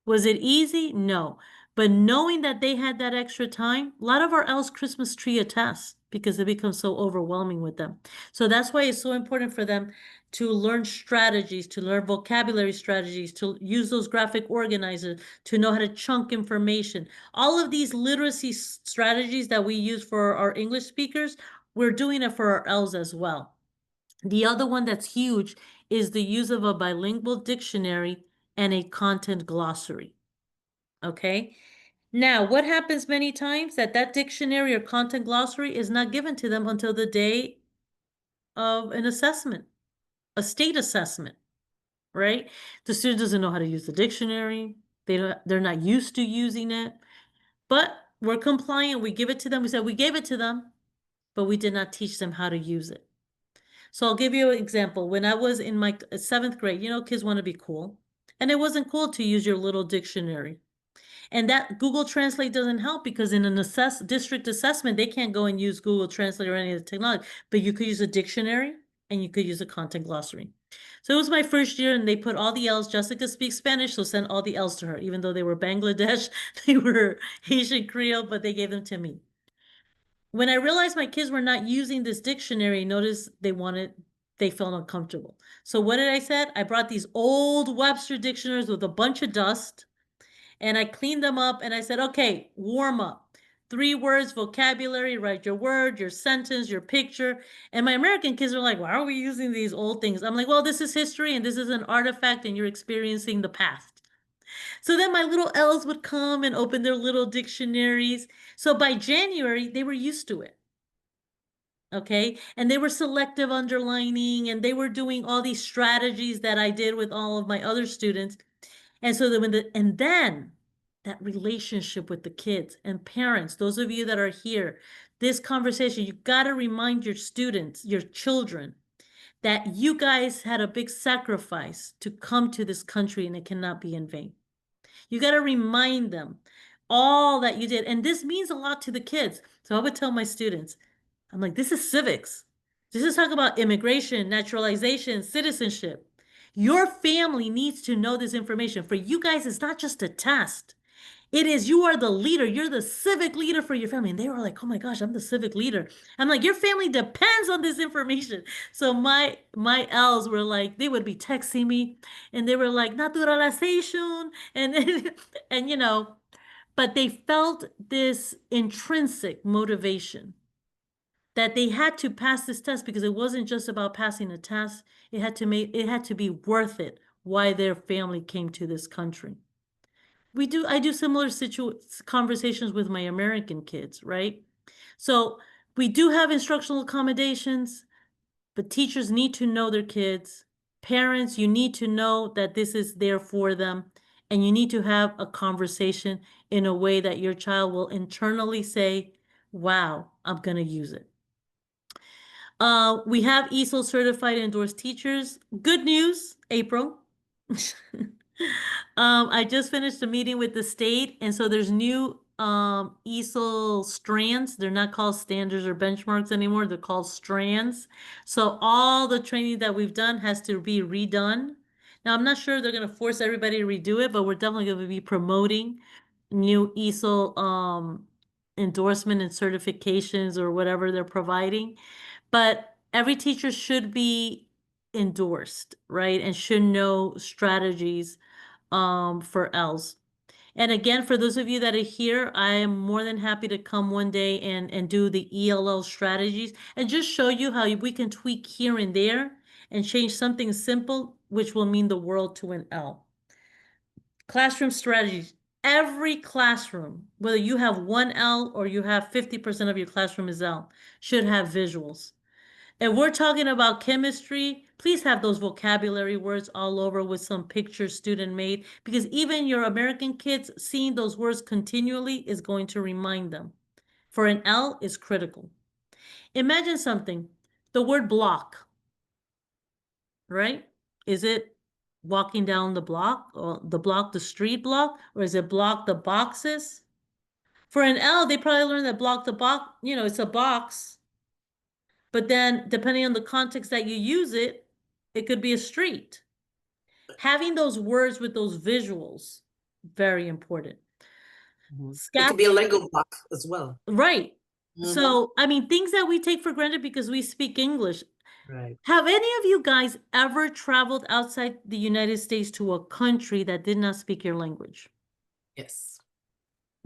Was it easy? No. But knowing that they had that extra time, a lot of our ELLs Christmas tree a test because it becomes so overwhelming with them. So that's why it's so important for them to learn strategies, to learn vocabulary strategies, to use those graphic organizers, to know how to chunk information. All of these literacy strategies that we use for our English speakers, we're doing it for our ELLs as well. The other one that's huge is the use of a bilingual dictionary and a content glossary. Okay. Now, what happens many times that dictionary or content glossary is not given to them until the day of an assessment, a state assessment, right? The student doesn't know how to use the dictionary. They're not used to using it, but we're compliant. We give it to them. We said we gave it to them, but we did not teach them how to use it. So I'll give you an example. When I was in my 7th grade, kids want to be cool. And it wasn't cool to use your little dictionary. And that Google Translate doesn't help because in an district assessment, they can't go and use Google Translate or any of the technology, but you could use a dictionary and you could use a content glossary. So it was my first year and they put all the ELLs, Jessica speaks Spanish, so send all the ELLs to her, even though they were Bangladesh, they were Haitian Creole, but they gave them to me. When I realized my kids were not using this dictionary, notice they felt uncomfortable. So what did I said? I brought these old Webster dictionaries with a bunch of dust and I cleaned them up and I said, okay, warm up. 3 words, vocabulary, write your word, your sentence, your picture. And my American kids are like, why are we using these old things? I'm like, well, this is history and this is an artifact and you're experiencing the past. So then my little ELLs would come and open their little dictionaries. So by January, they were used to it. Okay. And they were selective underlining and they were doing all these strategies that I did with all of my other students. And so and then that relationship with the kids and parents, those of you that are here, this conversation, you got to remind your students, your children, that you guys had a big sacrifice to come to this country and it cannot be in vain. You got to remind them all that you did. And this means a lot to the kids. So I would tell my students, I'm like, this is civics. This is talk about immigration, naturalization, citizenship. Your family needs to know this information. For you guys, it's not just a test. It is, you are the leader. You're the civic leader for your family. And they were like, oh my gosh, I'm the civic leader. I'm like, your family depends on this information. So my L's were like, they would be texting me and they were like, naturalization. And and but they felt this intrinsic motivation that they had to pass this test because it wasn't just about passing a test. It had to be worth it why their family came to this country. I do similar conversations with my American kids, right? So we do have instructional accommodations, but teachers need to know their kids. Parents, you need to know that this is there for them, and you need to have a conversation in a way that your child will internally say, wow, I'm going to use it. We have ESOL certified endorsed teachers. Good news, April. I just finished a meeting with the state, and so there's new ESOL strands. They're not called standards or benchmarks anymore. They're called strands. So all the training that we've done has to be redone. Now, I'm not sure they're going to force everybody to redo it, but we're definitely going to be promoting new ESOL endorsement and certifications or whatever they're providing. But every teacher should be endorsed, right? And should know strategies for ELLs. And again, for those of you that are here, I am more than happy to come one day and do the ELL strategies and just show you how we can tweak here and there and change something simple, which will mean the world to an L. Classroom strategies. Every classroom, whether you have one L or you have 50% of your classroom is L, should have visuals. And we're talking about chemistry, please have those vocabulary words all over with some pictures student made, because even your American kids seeing those words continually is going to remind them. For an L is critical. Imagine something, the word block, right? Is it walking down the block or the street block, or is it block the boxes? For an L, they probably learned that block the box, it's a box. But then depending on the context that you use it, it could be a street. Having those words with those visuals, very important. It could be a Lego block as well. Right. So, I mean, things that we take for granted because we speak English. Right. Have any of you guys ever traveled outside the United States to a country that did not speak your language? Yes.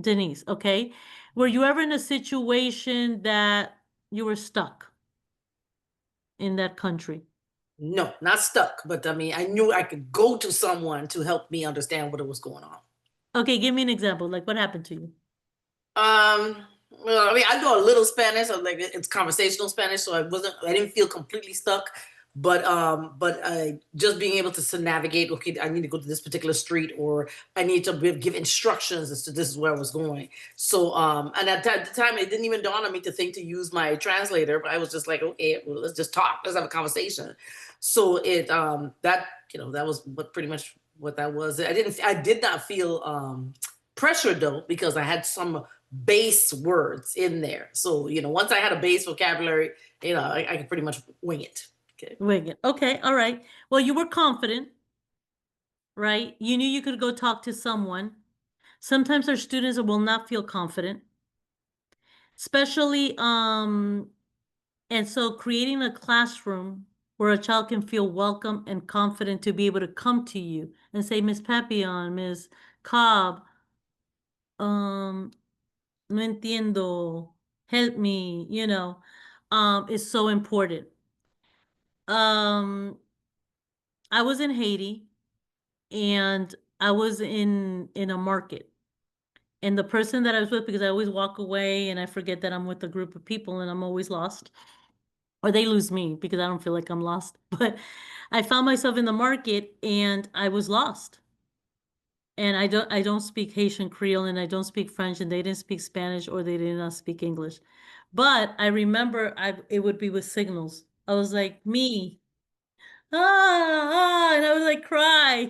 Denise, okay. Were you ever in a situation that you were stuck in that country? No, not stuck, but I mean, I knew I could go to someone to help me understand what was going on. Okay, give me an example. Like what happened to you? Well, I mean, I know a little Spanish, so like it's conversational Spanish, so I didn't feel completely stuck. But just being able to navigate, okay, I need to go to this particular street, or I need to give instructions as to this is where I was going. So and at the time, it didn't even dawn on me to think to use my translator, but I was just like, okay, well, let's just talk, let's have a conversation. So that was pretty much what that was. I did not feel pressured though, because I had some base words in there. So once I had a base vocabulary, I could pretty much wing it. Okay. Wing it. Okay, all right. Well, you were confident, right? You knew you could go talk to someone. Sometimes our students will not feel confident, especially and so creating a classroom where a child can feel welcome and confident to be able to come to you and say, Miss Papillon, Miss Cobb, no entiendo, help me, is so important. I was in Haiti and I was in a market. And the person that I was with, because I always walk away and I forget that I'm with a group of people and I'm always lost. Or they lose me because I don't feel like I'm lost. But I found myself in the market and I was lost. And I don't speak Haitian Creole and I don't speak French and they didn't speak Spanish or they did not speak English. But I remember it would be with signals. I was like, me, and I was like, cry.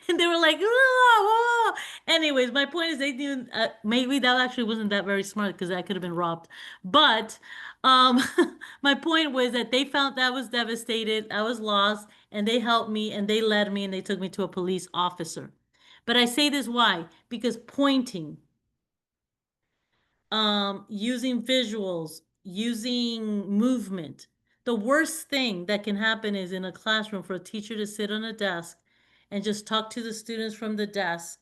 And they were like, ah, ah. anyways, my point is they knew, maybe that actually wasn't that very smart because I could have been robbed. But um, my point was that they found that I was devastated, I was lost, and they helped me and they led me and they took me to a police officer. But I say this why? Because pointing, using visuals, using movement. The worst thing that can happen is in a classroom for a teacher to sit on a desk and just talk to the students from the desk.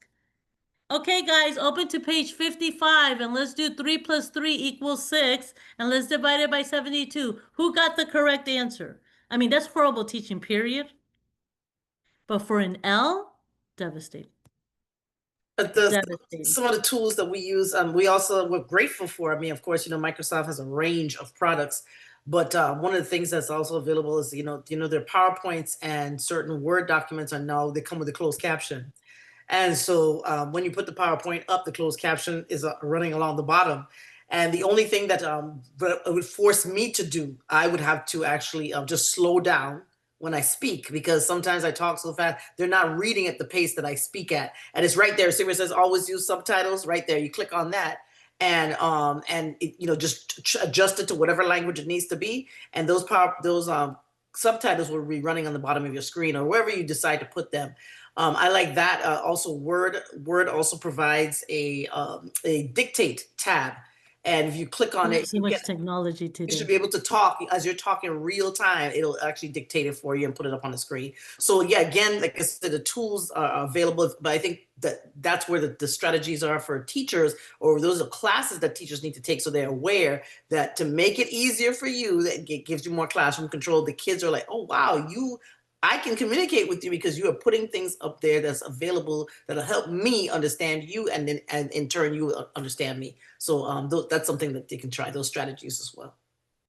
Okay, guys, open to page 55 and let's do 3 plus 3 equals 6 and let's divide it by 72. Who got the correct answer? I mean, that's horrible teaching, period. But for an L, devastating. Devastating. Some of the tools that we use, we're grateful for. I mean, of course, Microsoft has a range of products, but one of the things that's also available is, their PowerPoints and certain Word documents are now, they come with a closed caption. And so when you put the PowerPoint up, the closed caption is running along the bottom. And the only thing that would force me to do, I would have to actually just slow down when I speak, because sometimes I talk so fast, they're not reading at the pace that I speak at. And it's right there. See where it says always use subtitles right there. You click on that and it, just adjust it to whatever language it needs to be. And those subtitles will be running on the bottom of your screen or wherever you decide to put them. I like that. Also, Word also provides a dictate tab, and if you click on it, so much technology today. You should be able to talk as you're talking real time. It'll actually dictate it for you and put it up on the screen. So yeah, again, like I said, the tools are available, but I think that's where the strategies are for teachers, or those are classes that teachers need to take, so they're aware that to make it easier for you, that gives you more classroom control. The kids are like, oh wow, I can communicate with you because you are putting things up there that's available that'll help me understand you, and then and in turn you understand me. So that's something that they can try, those strategies as well.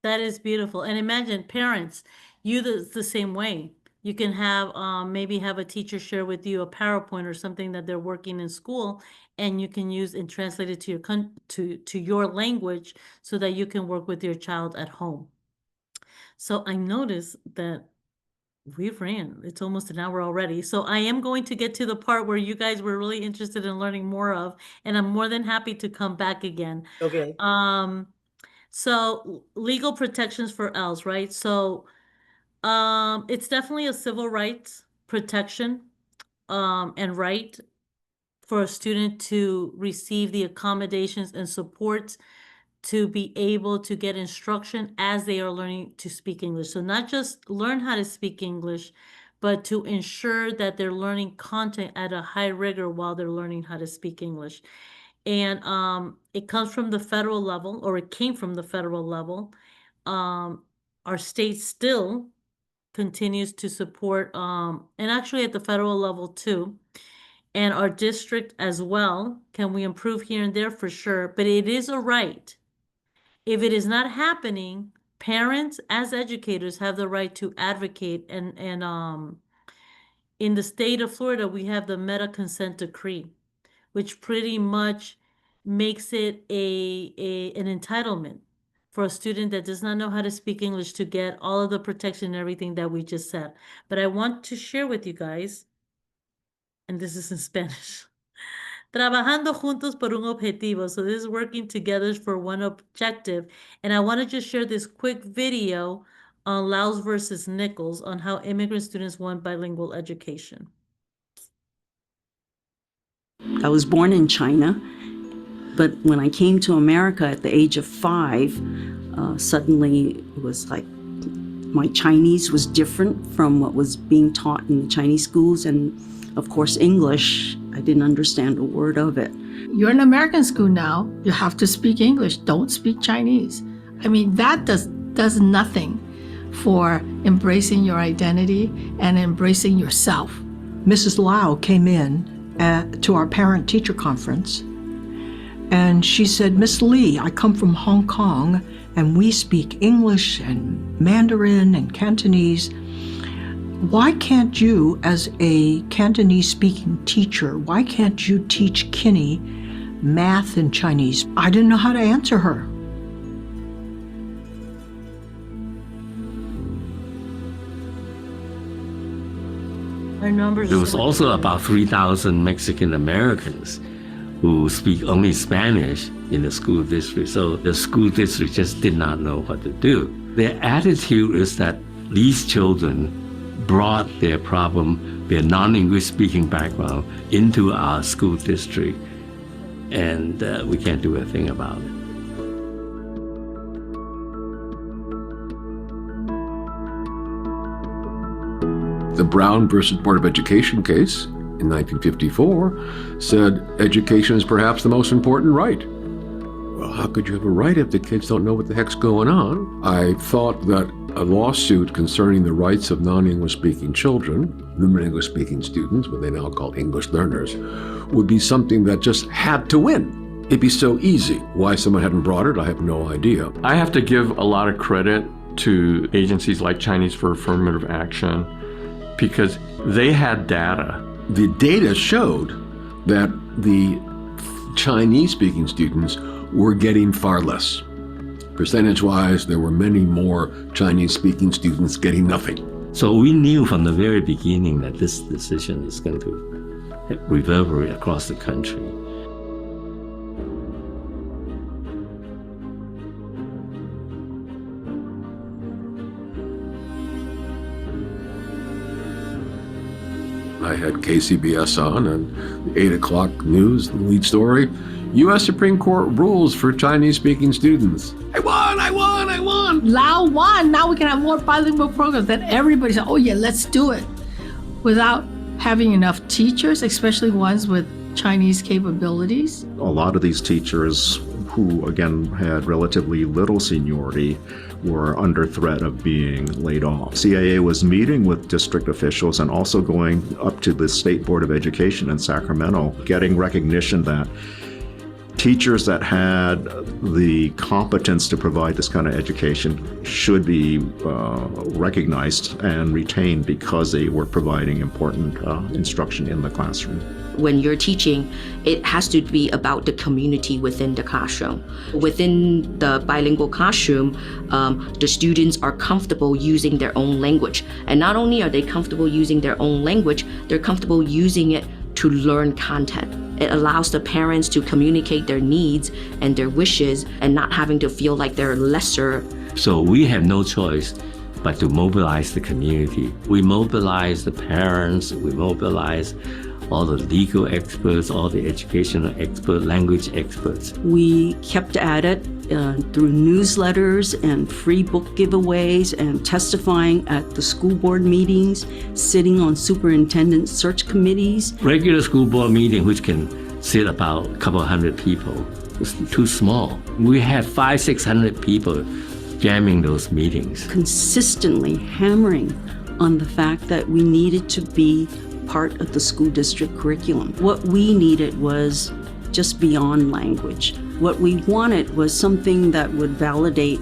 That is beautiful. And imagine parents, the same way. You can have maybe have a teacher share with you a PowerPoint or something that they're working in school, and you can use and translate it to your to your language so that you can work with your child at home. So I noticed that we've ran. It's almost an hour already. So I am going to get to the part where you guys were really interested in learning more of, and I'm more than happy to come back again. Okay. So legal protections for ELLs, right? So it's definitely a civil rights protection and right for a student to receive the accommodations and supports to be able to get instruction as they are learning to speak English. So not just learn how to speak English, but to ensure that they're learning content at a high rigor while they're learning how to speak English. And it comes from the federal level, or it came from the federal level. Our state still continues to support, and actually at the federal level too, and our district as well. Can we improve here and there? For sure, but it is a right. If it is not happening, parents as educators have the right to advocate, and in the state of Florida, we have the meta consent decree, which pretty much makes it an entitlement for a student that does not know how to speak English to get all of the protection and everything that we just said. But I want to share with you guys, and this is in Spanish. Trabajando juntos por un objetivo. So this is working together for one objective. And I want to just share this quick video on Laos versus Nichols on how immigrant students want bilingual education. I was born in China, but when I came to America at the age of 5, suddenly it was like my Chinese was different from what was being taught in the Chinese schools, and of course English, I didn't understand a word of it. You're in American school now, you have to speak English, don't speak Chinese. I mean, that does nothing for embracing your identity and embracing yourself. Mrs. Lau came in to our parent-teacher conference, and she said, Miss Lee, I come from Hong Kong, and we speak English and Mandarin and Cantonese. Why can't you, as a Cantonese-speaking teacher, why can't you teach Kinney math and Chinese? I didn't know how to answer her. Our numbers There was also about 3,000 Mexican Americans who speak only Spanish in the school district. So the school district just did not know what to do. Their attitude is that these children brought their problem, their non-English speaking background, into our school district, and we can't do a thing about it. The Brown versus Board of Education case in 1954 said education is perhaps the most important right. Well, how could you have a right if the kids don't know what the heck's going on? I thought that a lawsuit concerning the rights of non-English speaking children, non-English speaking students, what they now call English learners, would be something that just had to win. It'd be so easy. Why someone hadn't brought it, I have no idea. I have to give a lot of credit to agencies like Chinese for Affirmative Action because they had data. The data showed that the Chinese-speaking students were getting far less. Percentage-wise, there were many more Chinese-speaking students getting nothing. So we knew from the very beginning that this decision is going to reverberate across the country. I had KCBS on, and the 8 o'clock news, the lead story, U.S. Supreme Court rules for Chinese-speaking students. I won, I won, I won! Lao won. Now we can have more bilingual programs. Then everybody said, oh yeah, let's do it. Without having enough teachers, especially ones with Chinese capabilities. A lot of these teachers who, again, had relatively little seniority were under threat of being laid off. CAA was meeting with district officials and also going up to the State Board of Education in Sacramento, getting recognition that teachers that had the competence to provide this kind of education should be recognized and retained because they were providing important instruction in the classroom. When you're teaching, it has to be about the community within the classroom. Within the bilingual classroom, the students are comfortable using their own language. And not only are they comfortable using their own language, they're comfortable using it to learn content. It allows the parents to communicate their needs and their wishes and not having to feel like they're lesser. So we have no choice but to mobilize the community. We mobilize the parents, we mobilize all the legal experts, all the educational experts, language experts. We kept at it through newsletters and free book giveaways and testifying at the school board meetings, sitting on superintendent search committees. Regular school board meeting, which can sit about a couple hundred people, was too small. We had 500-600 people jamming those meetings. Consistently hammering on the fact that we needed to be part of the school district curriculum. What we needed was just beyond language. What we wanted was something that would validate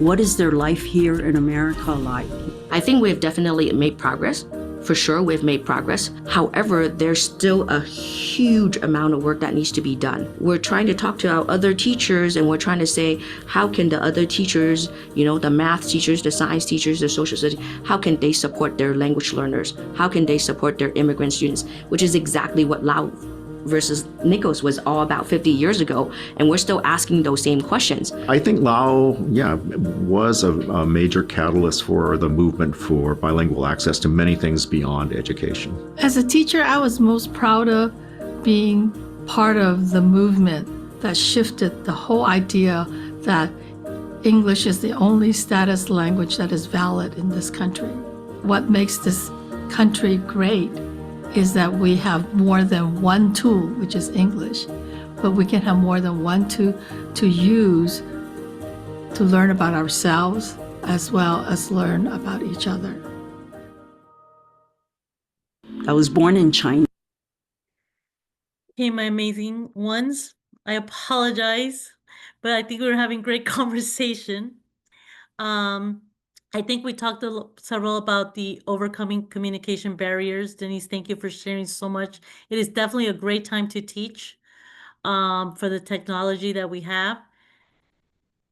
what is their life here in America like. I think we've definitely made progress. For sure, we've made progress. However, there's still a huge amount of work that needs to be done. We're trying to talk to our other teachers and we're trying to say, how can the other teachers, the math teachers, the science teachers, the social studies, how can they support their language learners? How can they support their immigrant students? Which is exactly what Lao versus Nichols was all about 50 years ago, and we're still asking those same questions. I think Lao, was a major catalyst for the movement for bilingual access to many things beyond education. As a teacher, I was most proud of being part of the movement that shifted the whole idea that English is the only status language that is valid in this country. What makes this country great is that we have more than one tool, which is English, but we can have more than one tool to use to learn about ourselves as well as learn about each other. I was born in China. Okay, my amazing ones. I apologize, but I think we were having great conversation. I think we talked several about the overcoming communication barriers. Denise, thank you for sharing so much. It is definitely a great time to teach for the technology that we have.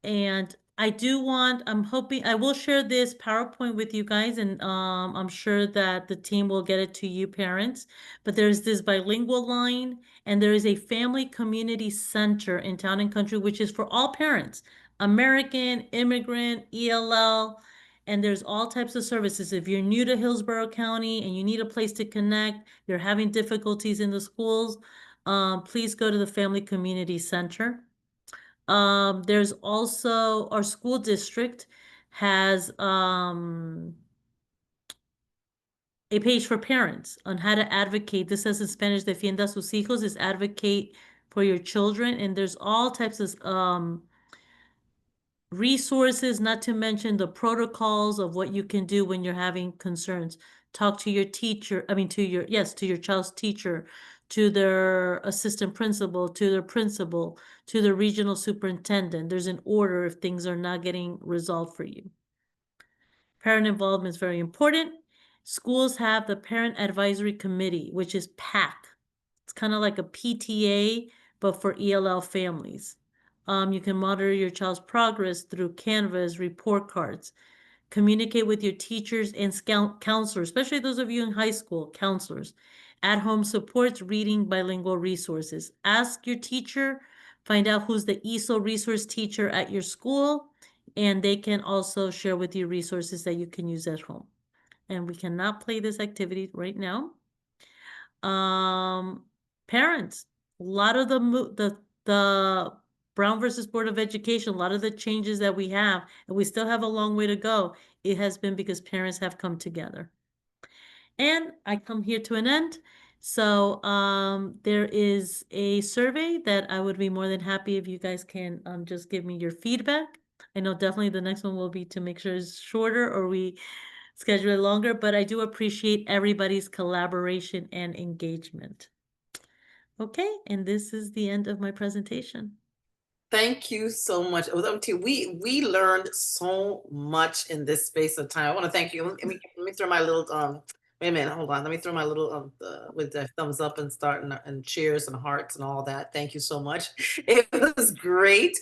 And I'm hoping, I will share this PowerPoint with you guys, and I'm sure that the team will get it to you parents. But there's this bilingual line, and there is a family community center in Town and Country, which is for all parents, American, immigrant, ELL, and there's all types of services. If you're new to Hillsborough County and you need a place to connect, you're having difficulties in the schools, please go to the Family Community Center. There's also our school district has a page for parents on how to advocate. This says in Spanish, defienda a sus hijos, is advocate for your children. And there's all types of resources, not to mention the protocols of what you can do when you're having concerns. Talk to your teacher, to your child's teacher, to their assistant principal, to their principal, to the regional superintendent. There's an order if things are not getting resolved for you. Parent involvement is very important. Schools have the Parent Advisory Committee, which is PAC. It's kind of like a PTA, but for ELL families. You can monitor your child's progress through Canvas, report cards. Communicate with your teachers and counselors, especially those of you in high school, counselors. At-home supports, reading, bilingual resources. Ask your teacher, find out who's the ESOL resource teacher at your school, and they can also share with you resources that you can use at home. And we cannot play this activity right now. Parents, a lot of the Brown versus Board of Education, a lot of the changes that we have, and we still have a long way to go, it has been because parents have come together. And I come here to an end. So there is a survey that I would be more than happy if you guys can just give me your feedback. I know definitely the next one will be to make sure it's shorter or we schedule it longer, but I do appreciate everybody's collaboration and engagement. Okay, and this is the end of my presentation. Thank you so much. We learned so much in this space of time. I want to thank you. Let me throw my little wait a minute, hold on. Let me throw my little with the thumbs up and start and cheers and hearts and all that. Thank you so much. It was great.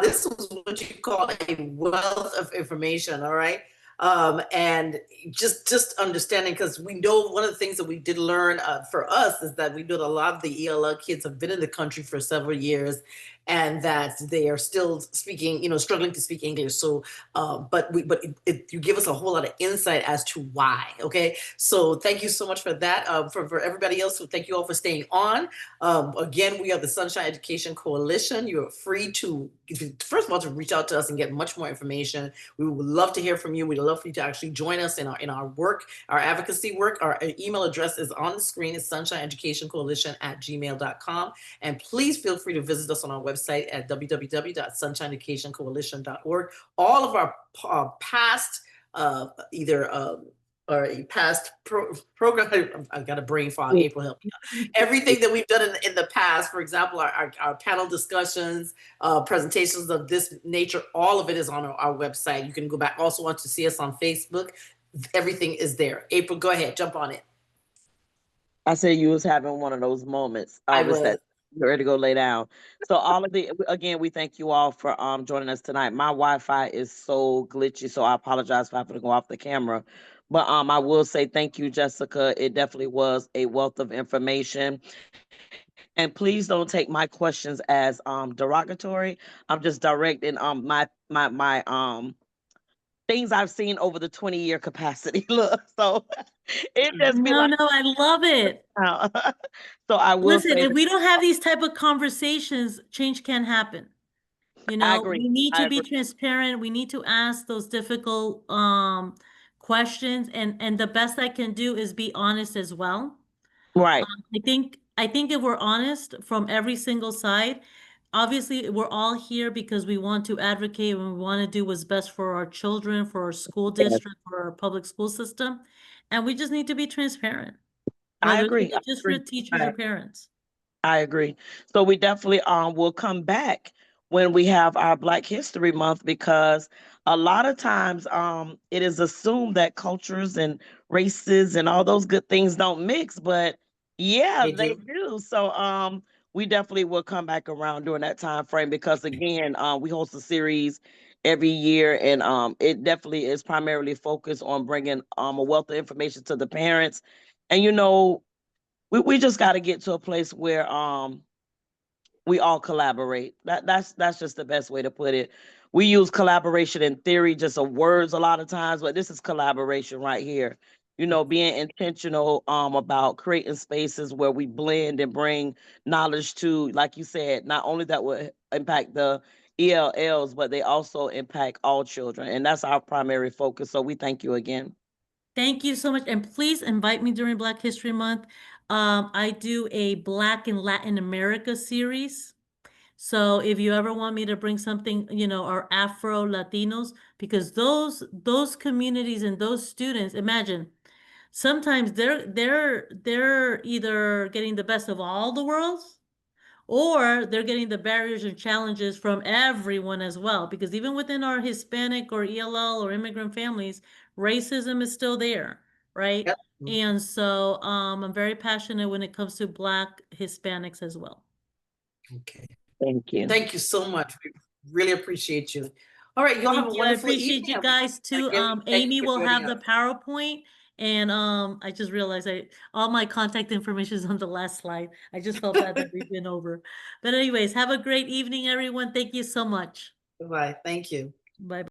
This was what you call a wealth of information. All right. And just understanding, because we know one of the things that we did learn for us is that we know that a lot of the ELL kids have been in the country for several years, and that they are still speaking, struggling to speak English. So, but you give us a whole lot of insight as to why. Okay, so thank you so much for that. For everybody else, so thank you all for staying on. Again, we are the Sunshine Education Coalition. You're free to, first of all, to reach out to us and get much more information. We would love to hear from you. We'd love for you to actually join us in our work, our advocacy work. Our email address is on the screen. It's sunshineeducationcoalition@gmail.com. And please feel free to visit us on our website at www.sunshineeducationcoalition.org. All of our past program, I got a brain fog, April help me out. Everything that we've done in the past, for example, our panel discussions, presentations of this nature, all of it is on our website. You can go back. Also want to see us on Facebook. Everything is there. April, go ahead, jump on it. I said you was having one of those moments. I was. That you're ready to go lay down. So again, we thank you all for joining us tonight. My Wi-Fi is so glitchy, so I apologize for having to go off the camera. But I will say thank you, Jessica. It definitely was a wealth of information. And please don't take my questions as derogatory. I'm just directing my things I've seen over the 20-year capacity. Look, so it just be no, I love it. So I will listen, if we don't have these type of conversations, change can't happen. I agree. We need to be transparent. We need to ask those difficult questions, and the best I can do is be honest as well. Right. I think if we're honest from every single side, obviously we're all here because we want to advocate and we want to do what's best for our children, for our school district, for our public school system, and we just need to be transparent. I agree. Just for teachers or parents. I agree. So we definitely will come back when we have our Black History Month, because a lot of times it is assumed that cultures and races and all those good things don't mix, but yeah, they do. So we definitely will come back around during that time frame, because again, we host a series every year, and it definitely is primarily focused on bringing a wealth of information to the parents. And we just got to get to a place where we all collaborate. That's just the best way to put it. We use collaboration in theory, just of words a lot of times, but this is collaboration right here. Being intentional about creating spaces where we blend and bring knowledge to, like you said, not only that will impact the ELLs, but they also impact all children. And that's our primary focus. So we thank you again. Thank you so much. And please invite me during Black History Month. I do a Black and Latin America series. So if you ever want me to bring something, or Afro Latinos, because those communities and those students, imagine, sometimes they're either getting the best of all the worlds, or they're getting the barriers and challenges from everyone as well. Because even within our Hispanic or ELL or immigrant families, racism is still there, right? Yep. And so I'm very passionate when it comes to Black Hispanics as well. Okay. Thank you. Thank you so much. We really appreciate you. All right, y'all have a Thank you. I wonderful appreciate evening. you guys too. Again, thank Amy you for will joining have the us. PowerPoint, and I just realized all my contact information is on the last slide. I just felt bad that we've been over. But anyways, have a great evening, everyone. Thank you so much. Bye. Thank you. Bye.